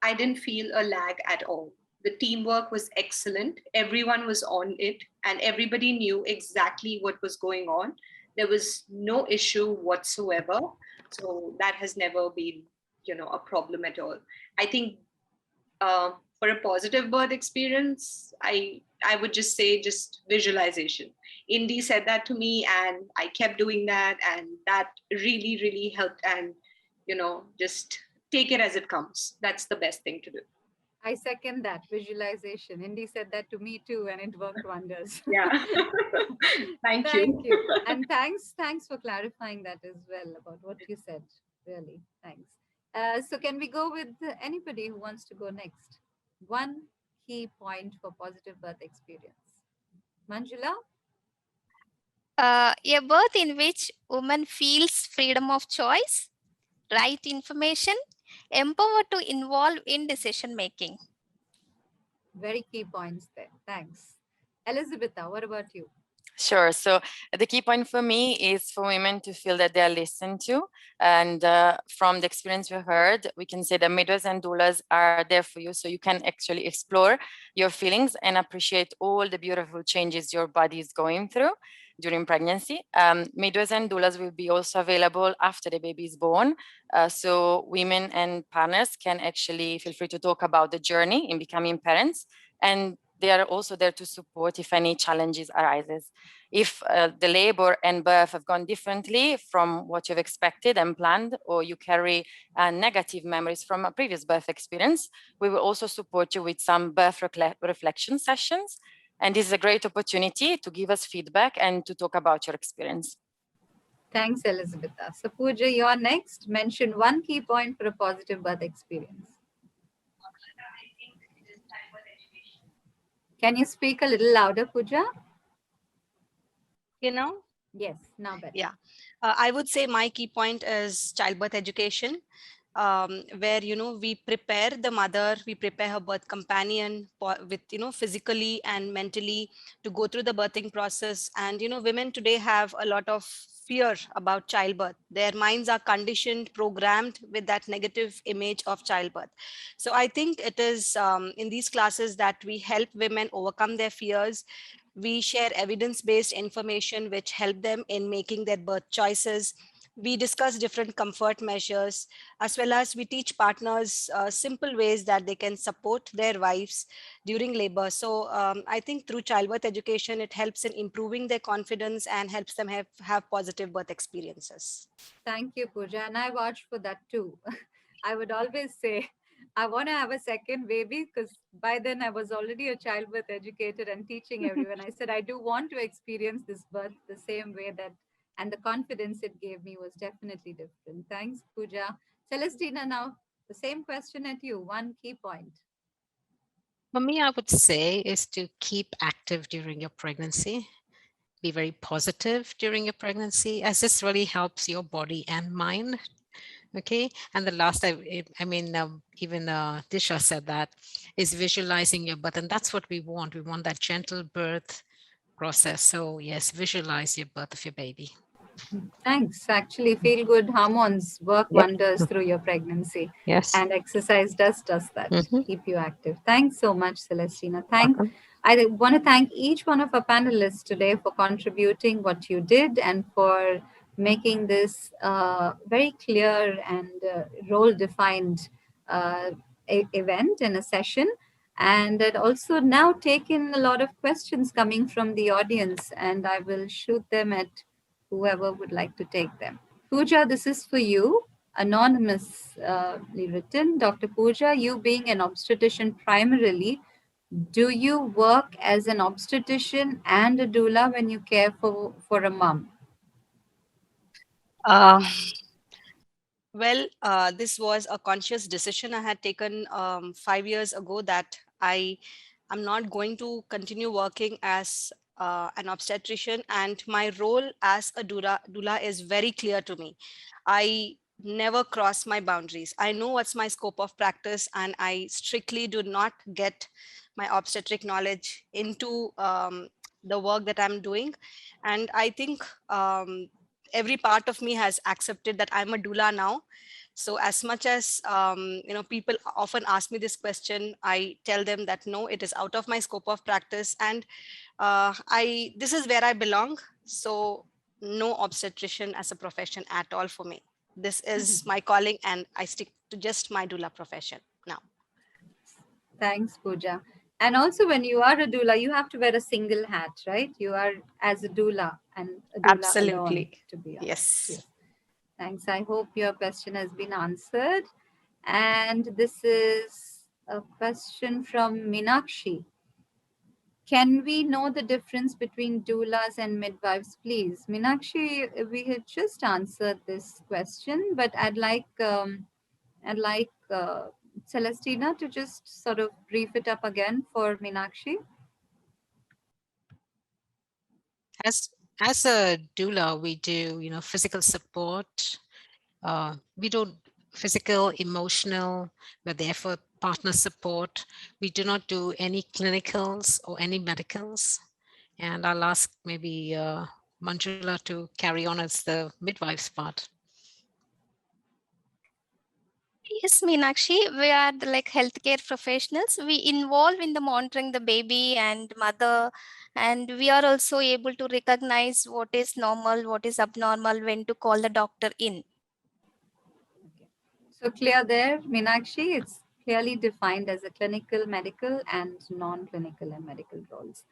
I didn't feel a lag at all. The teamwork was excellent. Everyone was on it and everybody knew exactly what was going on. There was no issue whatsoever. So that has never been, a problem at all. I think for a positive birth experience, I would just say just visualization. Indy said that to me and I kept doing that, and that really, really helped. And, just take it as it comes. That's the best thing to do. I second that visualization. Indy said that to me too, and it worked wonders. Yeah. Thank you. And thanks for clarifying that as well about what you said. Really, thanks. So can we go with anybody who wants to go next? One key point for positive birth experience. Manjula? A birth in which woman feels freedom of choice, right information, empowered to involve in decision making. Very key points there. Thanks. Elisabetta, what about you? Sure. So the key point for me is for women to feel that they are listened to. And from the experience we heard, we can say that midwives and doulas are there for you. So you can actually explore your feelings and appreciate all the beautiful changes your body is going through during pregnancy. Midwives and doulas will be also available after the baby is born. So women and partners can actually feel free to talk about the journey in becoming parents. And they are also there to support if any challenges arises. If the labor and birth have gone differently from what you've expected and planned, or you carry negative memories from a previous birth experience, we will also support you with some birth reflection sessions. And this is a great opportunity to give us feedback and to talk about your experience. Thanks, Elisabetta. So Pooja, you're next. Mention one key point for a positive birth experience. Can you speak a little louder, Pooja? Yes, now better. Yeah. I would say my key point is childbirth education. where we prepare the mother, we prepare her birth companion with physically and mentally to go through the birthing process. And women today have a lot of fear about childbirth. Their minds are conditioned, programmed with that negative image of childbirth. So I think it is in these classes that we help women overcome their fears. We share evidence-based information which help them in making their birth choices. We discuss different comfort measures, as well as we teach partners simple ways that they can support their wives during labor. So I think through childbirth education, it helps in improving their confidence and helps them have positive birth experiences. Thank you, Pooja. And I vouch for that too. I would always say, I want to have a second baby, because by then I was already a childbirth educator and teaching everyone. I said, I do want to experience this birth the same way that, and the confidence it gave me was definitely different. Thanks, Pooja. Celestina, now the same question at you. One key point. For me, I would say is to keep active during your pregnancy. Be very positive during your pregnancy, as this really helps your body and mind. Okay. And the last, even Disha said that, is visualizing your birth. And that's what we want. We want that gentle birth process. So yes, visualize your birth of your baby. Thanks. Actually, feel good hormones work Yep. wonders through your pregnancy. Yes. And exercise does that. Keep you active. Thanks so much, Celestina. Welcome. I want to thank each one of our panelists today for contributing what you did and for making this very clear and role-defined event and a session. And it also now taken a lot of questions coming from the audience, and I will shoot them at whoever would like to take them. Pooja, this is for you. Anonymously written. Dr. Pooja, you being an obstetrician primarily, do you work as an obstetrician and a doula when you care for a mom? Well, this was a conscious decision I had taken 5 years ago, that I am not going to continue working as an obstetrician, and my role as a doula is very clear to me. I never cross my boundaries. I know what's my scope of practice, and I strictly do not get my obstetric knowledge into the work that I'm doing. And I think every part of me has accepted that I'm a doula now. So as much as people often ask me this question, I tell them that no, it is out of my scope of practice, and this is where I belong. So no obstetrician as a profession at all for me. This is my calling, and I stick to just my doula profession now. Thanks, Pooja. And also, when you are a doula, you have to wear a single hat, right? You are as a doula and a doula Absolutely. alone, to be honest. Yes. Thanks. I hope your question has been answered. And this is a question from Minakshi. Can we know the difference between doulas and midwives, please? Minakshi, we had just answered this question, but I'd like Celestina to just sort of brief it up again for Minakshi. As a doula, we do, physical support. We do physical, emotional, we're there for partner support. We do not do any clinicals or any medicals. And I'll ask maybe Manjula to carry on as the midwife's part. Yes, Meenakshi, we are like healthcare professionals. We involve in the monitoring the baby and mother, and we are also able to recognize what is normal, what is abnormal, when to call the doctor in. So clear there, Meenakshi, it's clearly defined as a clinical, medical, and non-clinical and medical roles.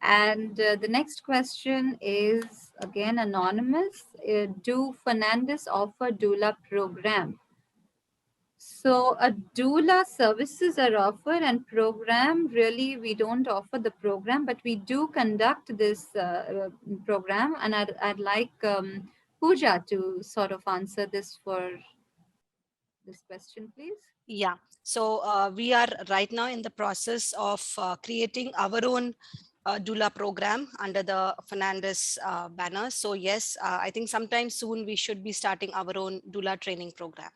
And the next question is again anonymous. Do Fernandez offer doula program? So a doula services are offered, and program, really we don't offer the program, but we do conduct this program. And I'd like Pooja to sort of answer this for this question, please. Yeah. So we are right now in the process of creating our own doula program under the Fernandez banner. So yes, I think sometime soon we should be starting our own doula training program.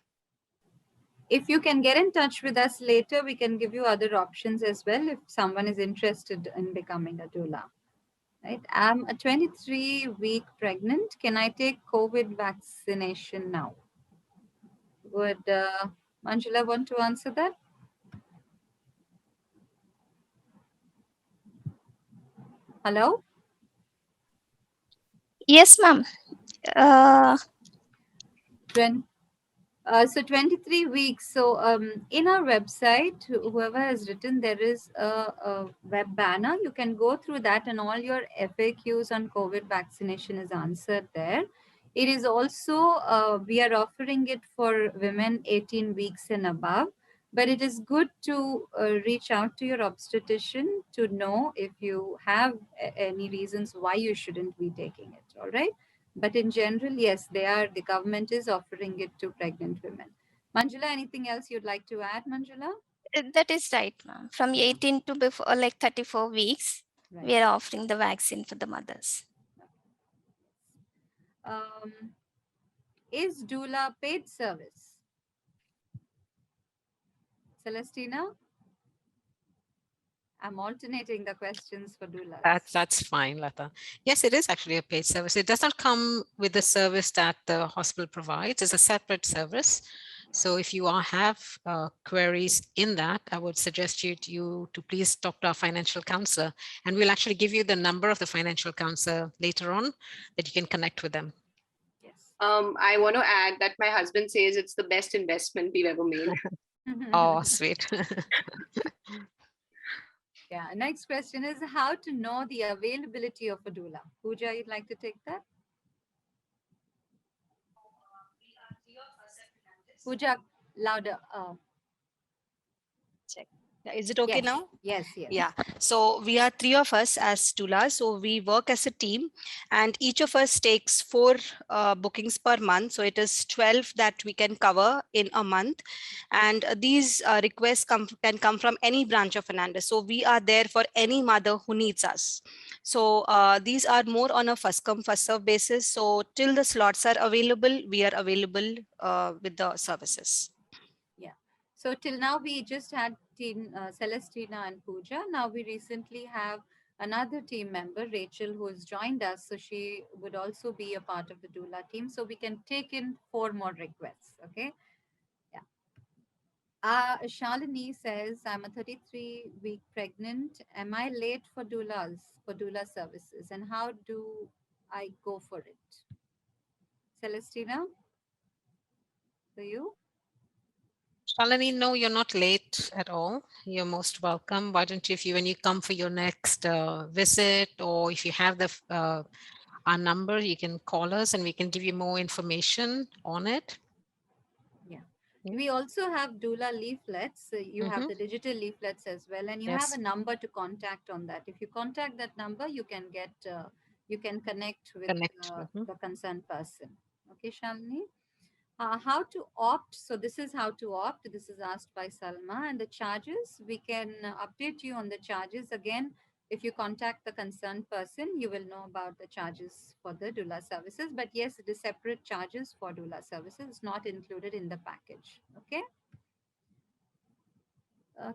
If you can get in touch with us later, we can give you other options as well if someone is interested in becoming a doula. Right? I'm a 23-week pregnant. Can I take COVID vaccination now? Would Manjula want to answer that? Hello? Yes, ma'am. So 23 weeks. So in our website, whoever has written, there is a web banner. You can go through that and all your FAQs on COVID vaccination is answered there. It is also, we are offering it for women 18 weeks and above, but it is good to reach out to your obstetrician to know if you have any reasons why you shouldn't be taking it, all right? But in general, yes, the government is offering it to pregnant women. Manjula, anything else you'd like to add, Manjula? That is right, ma'am. From 18 to before like 34 weeks, Right. we are offering the vaccine for the mothers. Is doula paid service? Celestina? I'm alternating the questions for doulas. That's fine, Latha. Yes, it is actually a paid service. It does not come with the service that the hospital provides. It's a separate service. So if you have queries in that, I would suggest you to please talk to our financial counselor, and we'll actually give you the number of the financial counselor later on that you can connect with them. Yes. I want to add that my husband says it's the best investment we've ever made. Oh, sweet. Yeah. Next question is how to know the availability of a doula. Pooja, you'd like to take that? Pooja, louder. Check. Is it okay Yes. now? Yes, yes. Yeah. So we are 3 of us as doulas. So we work as a team, and each of us takes 4 bookings per month. So it is 12 that we can cover in a month. And these requests can come from any branch of Fernandez. So we are there for any mother who needs us. So these are more on a first come, first serve basis. So till the slots are available, we are available with the services. Yeah. So till now we just had team Celestina and Pooja. Now we recently have another team member, Rachel, who has joined us. So she would also be a part of the doula team. So we can take in 4 more requests. Okay. Yeah. Shalini says, I'm a 33-week pregnant. Am I late for doula services? And how do I go for it? Celestina, for you? Shalini, no, you're not late at all. You're most welcome. Why don't you, when you come for your next visit, or if you have our number, you can call us and we can give you more information on it. Yeah. We also have doula leaflets. You have Mhm. the digital leaflets as well, and you have Yes. a number to contact on that. If you contact that number, you can you can connect with the concerned person. Okay, Shalini? How to opt? So this is how to opt. This is asked by Salma. And the charges, we can update you on the charges. Again, if you contact the concerned person, you will know about the charges for the doula services. But yes, it is separate charges for doula services. It's not included in the package. Okay.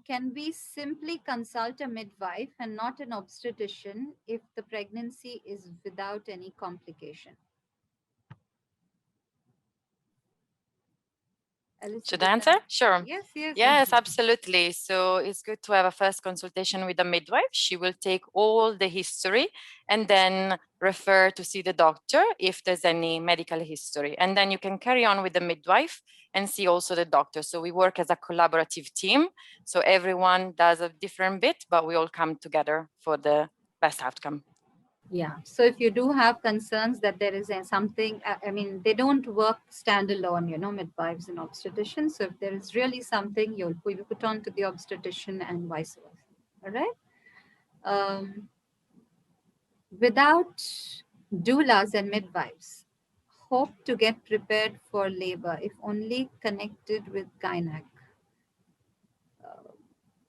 Can we simply consult a midwife and not an obstetrician if the pregnancy is without any complication? Should I answer? Sure. Yes, yes. Yes, absolutely. So it's good to have a first consultation with a midwife. She will take all the history and then refer to see the doctor if there's any medical history. And then you can carry on with the midwife and see also the doctor. So we work as a collaborative team. So everyone does a different bit, but we all come together for the best outcome. Yeah. So if you do have concerns that there is something, I mean, they don't work standalone, you know, midwives and obstetricians. So if there is really something, you'll put on to the obstetrician and vice versa. All right. Without doulas and midwives, hope to get prepared for labor if only connected with gynec.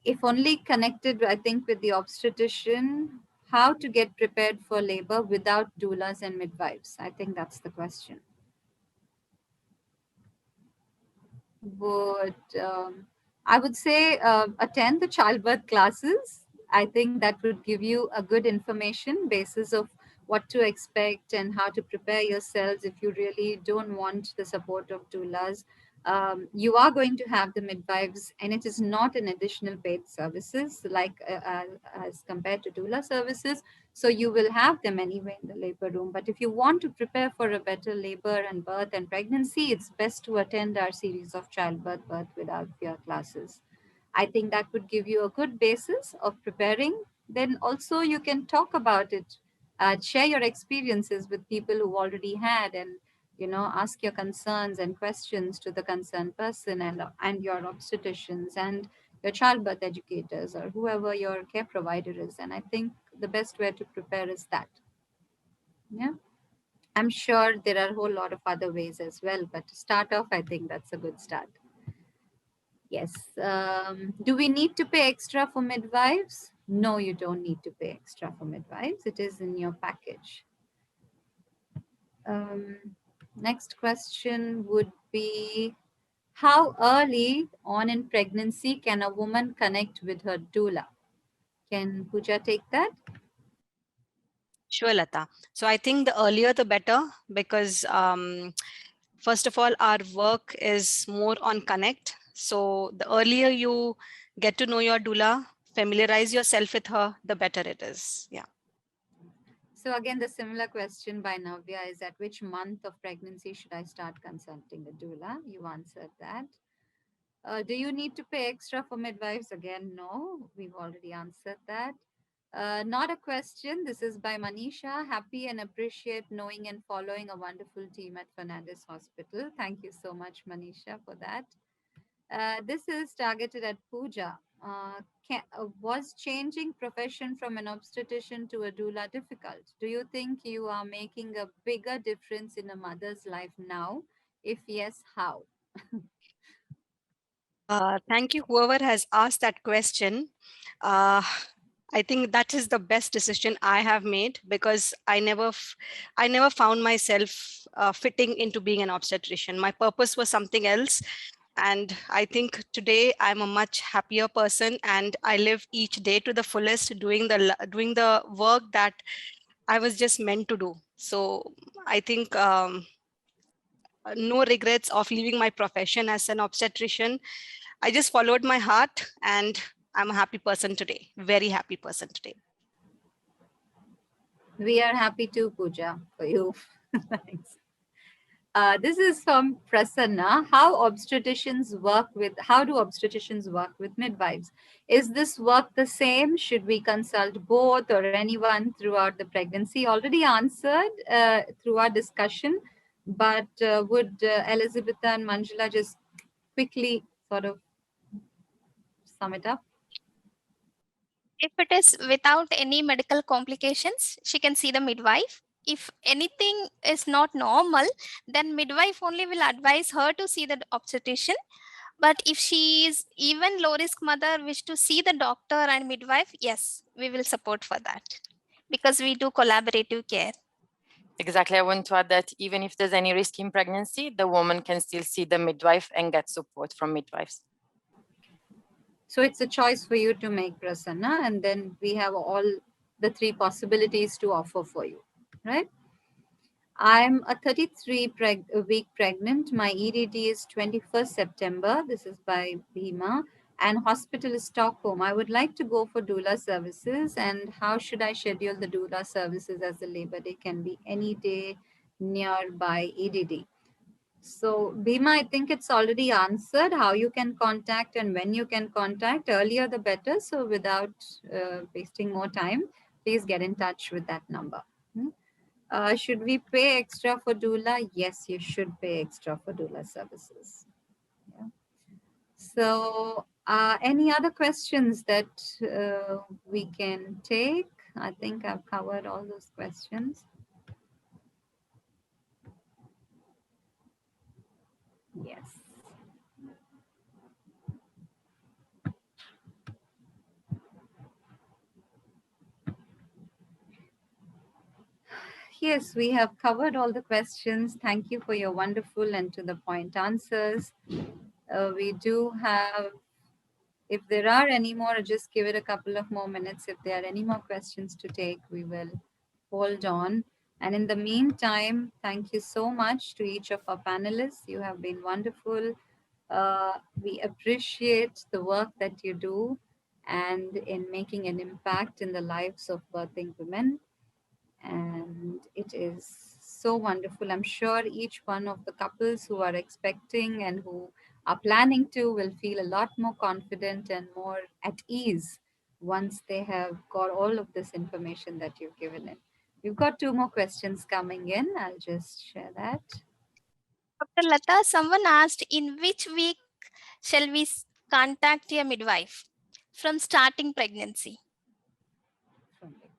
If only connected, I think, with the obstetrician, how to get prepared for labor without doulas and midwives? I think that's the question. would, I would say, attend the childbirth classes. I think that would give you a good information basis of what to expect and how to prepare yourselves if you really don't want the support of doulas. You are going to have the midwives, and it is not an additional paid services like as compared to doula services. So you will have them anyway in the labor room. But if you want to prepare for a better labor and birth and pregnancy, it's best to attend our series of childbirth, birth without fear classes. I think that would give you a good basis of preparing. Then also you can talk about it, share your experiences with people who already had, and ask your concerns and questions to the concerned person and your obstetricians and your childbirth educators or whoever your care provider is. And I think the best way to prepare is that. Yeah. I'm sure there are a whole lot of other ways as well, but to start off, I think that's a good start. Yes. Do we need to pay extra for midwives? No, you don't need to pay extra for midwives. It is in your package. Next question would be, how early on in pregnancy can a woman connect with her doula? Can Pooja take that? Sure, Lata. So I think the earlier the better, because first of all, our work is more on connect. So the earlier you get to know your doula, familiarize yourself with her, the better it is. Yeah. So again, the similar question by Navya is, at which month of pregnancy should I start consulting a doula? You answered that. Do you need to pay extra for midwives? Again, no, we've already answered that. Not a question. This is by Manisha. Happy and appreciate knowing and following a wonderful team at Fernandez Hospital. Thank you so much, Manisha, for that. This is targeted at Pooja. Was changing profession from an obstetrician to a doula difficult? Do you think you are making a bigger difference in a mother's life now? If yes, how? Thank you, whoever has asked that question. I think that is the best decision I have made, because I never found myself fitting into being an obstetrician. My purpose was something else. And I think today I'm a much happier person, and I live each day to the fullest, doing the work that I was just meant to do. So I think no regrets of leaving my profession as an obstetrician. I just followed my heart, and I'm a happy person today. Very happy person today. We are happy to, Pooja, for you. Thanks. This is from Prasanna. How do obstetricians work with midwives? Is this work the same? Should we consult both or anyone throughout the pregnancy? Already answered through our discussion, but would Elisabetta and Manjula just quickly sort of sum it up? If it is without any medical complications, she can see the midwife. If anything is not normal, then midwife only will advise her to see the obstetrician. But if she is even low risk mother wish to see the doctor and midwife, yes, we will support for that, because we do collaborative care. Exactly. I want to add that even if there's any risk in pregnancy, the woman can still see the midwife and get support from midwives. So it's a choice for you to make, Prasanna, and then we have all the three possibilities to offer for you, right? I'm a 33-week pregnant. My EDD is 21st September. This is by Bhima. And hospital is Stockholm. I would like to go for doula services. And how should I schedule the doula services, as the labor day can be any day nearby EDD? So, Bhima, I think it's already answered how you can contact and when you can contact. Earlier, the better. So, without wasting more time, please get in touch with that number. Should we pay extra for doula? Yes, you should pay extra for doula services. Yeah. So, any other questions that we can take? I think I've covered all those questions. Yes. Yes, we have covered all the questions. Thank you for your wonderful and to the point answers. We do have, if there are any more, just give it a couple of more minutes. If there are any more questions to take, we will hold on. And in the meantime, thank you so much to each of our panelists. You have been wonderful. We appreciate the work that you do and in making an impact in the lives of birthing women. And it is so wonderful. I'm sure each one of the couples who are expecting and who are planning to will feel a lot more confident and more at ease once they have got all of this information that you've given in. We've got two more questions coming in. I'll just share that. Dr. Latha, someone asked, in which week shall we contact your midwife from starting pregnancy? Okay.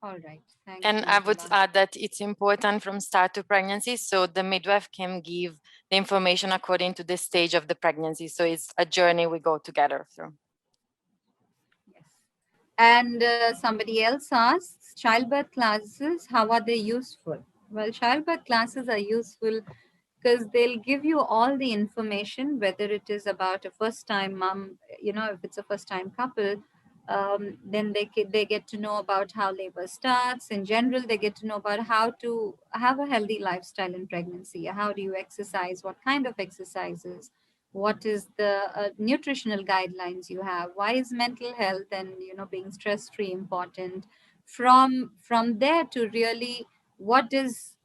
All right. Thanks, And I would Manjula. add that it's important from start to pregnancy, so the midwife can give the information according to the stage of the pregnancy. So it's a journey we go together through. Yes. And somebody else asks, childbirth classes, how are they useful? Well, childbirth classes are useful because they'll give you all the information, whether it is about a first-time mom, if it's a first-time couple, then they get to know about how labor starts. In general, they get to know about how to have a healthy lifestyle in pregnancy. How do you exercise? What kind of exercises? What is the nutritional guidelines you have? Why is mental health and being stress-free important? From there to really, what does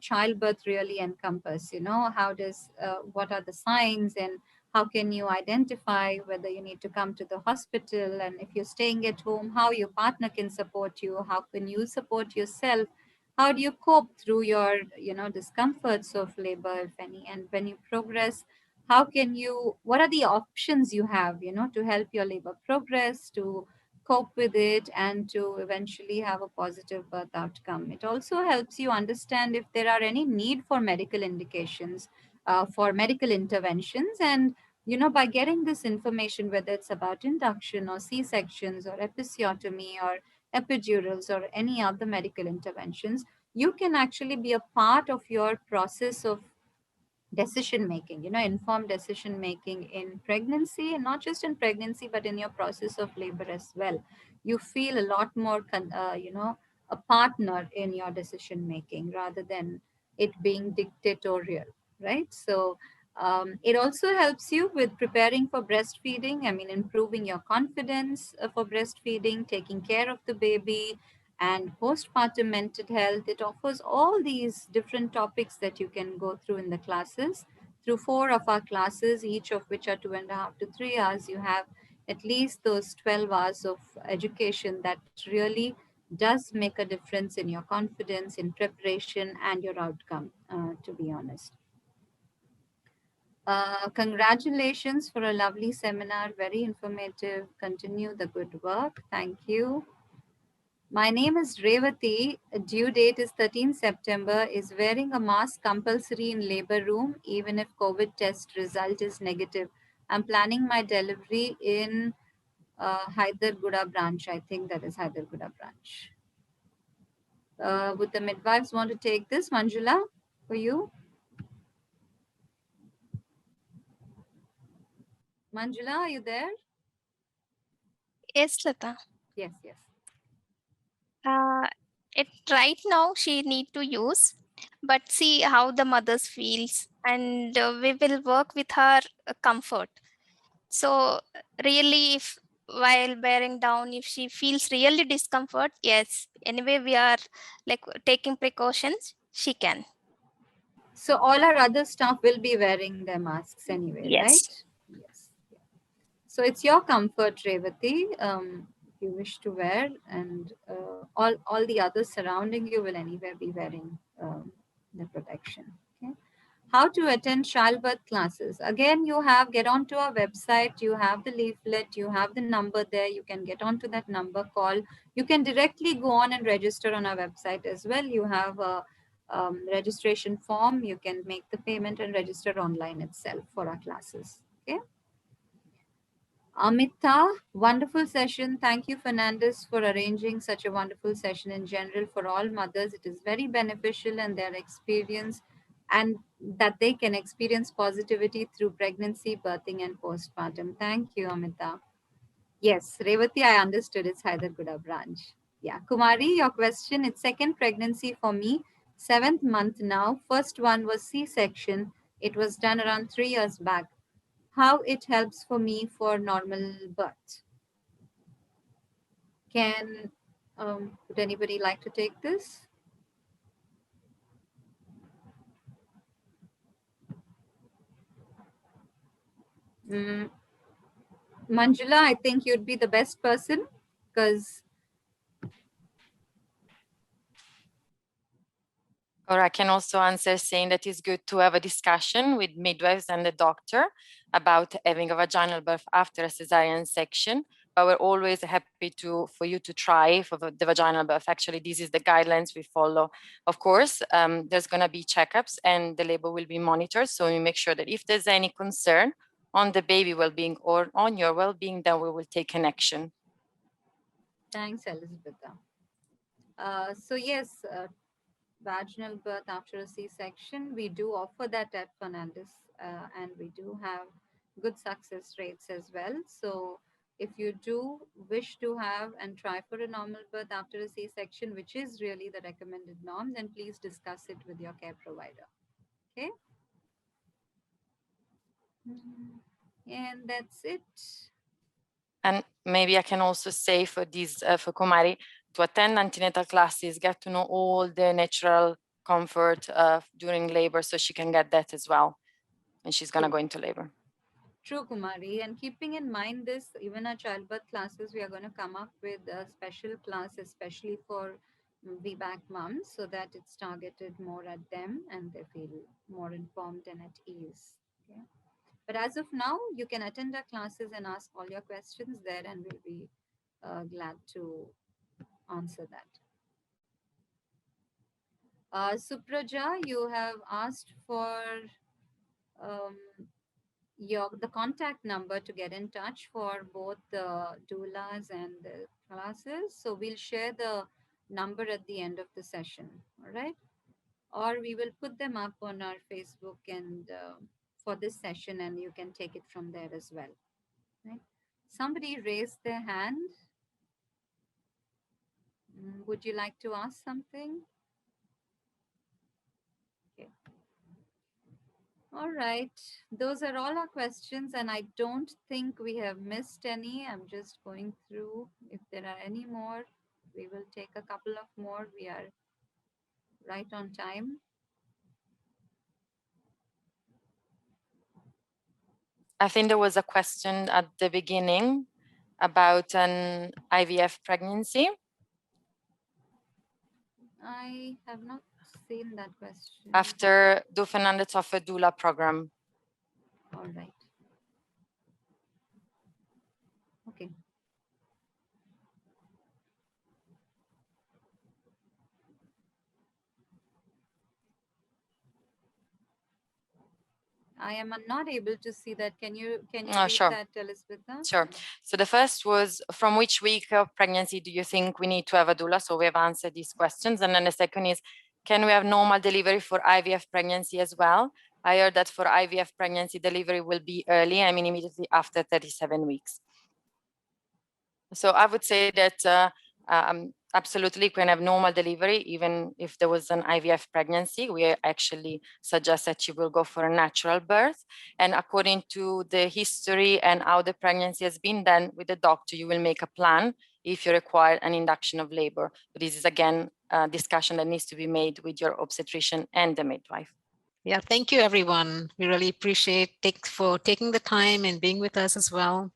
childbirth really encompass? How does what are the signs, and how can you identify whether you need to come to the hospital? And if you're staying at home, how your partner can support you, how can you support yourself, how do you cope through your discomforts of labor, if any? And when you progress, how can you, what are the options you have to help your labor progress, to cope with it, and to eventually have a positive birth outcome? It also helps you understand if there are any need for medical indications, for medical interventions. And by getting this information, whether it's about induction or C-sections or episiotomy or epidurals or any other medical interventions, you can actually be a part of your process of decision making, informed decision making in pregnancy, and not just in pregnancy, but in your process of labor as well. You feel a lot more, a partner in your decision making rather than it being dictatorial, right? So it also helps you with preparing for breastfeeding. I mean, improving your confidence for breastfeeding, taking care of the baby, and postpartum mental health. It offers all these different topics that you can go through in the classes. Through 4 of our classes, each of which are 2.5 to 3 hours, you have at least those 12 hours of education that really does make a difference in your confidence, in preparation, and your outcome, to be honest. Congratulations for a lovely seminar, very informative. Continue the good work. Thank you. My name is Revati. Due date is 13 September. Is wearing a mask compulsory in labor room even if COVID test result is negative? I'm planning my delivery in Hyderguda branch. I think that is Hyderguda branch. Would the midwives want to take this? Manjula, for you? Manjula, are you there? Yes, Latha. Yes, yes. Right now she need to use, but see how the mothers feels, and we will work with her comfort. So really, if while bearing down, if she feels really discomfort, yes, anyway we are like taking precautions, she can. So all our other staff will be wearing their masks anyway, Yes. right? Yes. So it's your comfort, Revati, if you wish to wear, and all the others surrounding you will anyway be wearing the protection. Okay. How to attend childbirth classes? Again, you have, get onto our website, you have the leaflet, you have the number there, you can get onto that number, call. You can directly go on and register on our website as well. You have a registration form, you can make the payment and register online itself for our classes. Okay. Amita, wonderful session. Thank you, Fernandez, for arranging such a wonderful session in general for all mothers. It is very beneficial, and their experience and that they can experience positivity through pregnancy, birthing, and postpartum. Thank you, Amita. Yes, Revati, I understood it's Hyderguda branch. Yeah, Kumari, your question, it's second pregnancy for me, 7th month now. First one was C-section. It was done around 3 years back. How it helps for me for normal birth? Would anybody like to take this? Manjula, I think you'd be the best person because. Or I can also answer saying that it's good to have a discussion with midwives and the doctor about having a vaginal birth after a cesarean section. But we're always happy for you to try for the vaginal birth. Actually, this is the guidelines we follow. Of course, there's going to be checkups and the labor will be monitored. So we make sure that if there's any concern on the baby well-being or on your well-being, then we will take an action. Thanks, Elisabetta. So yes, vaginal birth after a C-section, we do offer that at Fernandez, and we do have good success rates as well. So if you do wish to have and try for a normal birth after a C-section, which is really the recommended norm, then please discuss it with your care provider. Okay. And that's it. And maybe I can also say for this, for Kumari, to attend antenatal classes, get to know all the natural comfort during labor, so she can get that as well. And she's going to go into labor. True, Kumari. And keeping in mind this, even our childbirth classes, we are going to come up with a special class, especially for VBAC moms, so that it's targeted more at them and they feel more informed and at ease. Okay. But as of now, you can attend our classes and ask all your questions there, and we'll be glad to answer that. Supraja, you have asked for the contact number to get in touch for both the doulas and the classes. So we'll share the number at the end of the session, all right? Or we will put them up on our Facebook and for this session, and you can take it from there as well. Right? Somebody raised their hand. Would you like to ask something? Okay. All right. Those are all our questions, and I don't think we have missed any. I'm just going through. If there are any more, we will take a couple of more. We are right on time. I think there was a question at the beginning about an IVF pregnancy. I have not seen that question. After Do Fernandez offer doula program. All right. Okay. I am not able to see that. Can you read sure. that, Elisabetta? Sure. So the first was, from which week of pregnancy do you think we need to have a doula? So we have answered these questions. And then the second is, can we have normal delivery for IVF pregnancy as well? I heard that for IVF pregnancy, delivery will be early, I mean immediately after 37 weeks. So I would say that absolutely can have normal delivery, even if there was an IVF pregnancy. We actually suggest that you will go for a natural birth. And according to the history and how the pregnancy has been done with the doctor, you will make a plan if you require an induction of labor. But this is, again, a discussion that needs to be made with your obstetrician and the midwife. Yeah, thank you, everyone. We really appreciate for taking the time and being with us as well.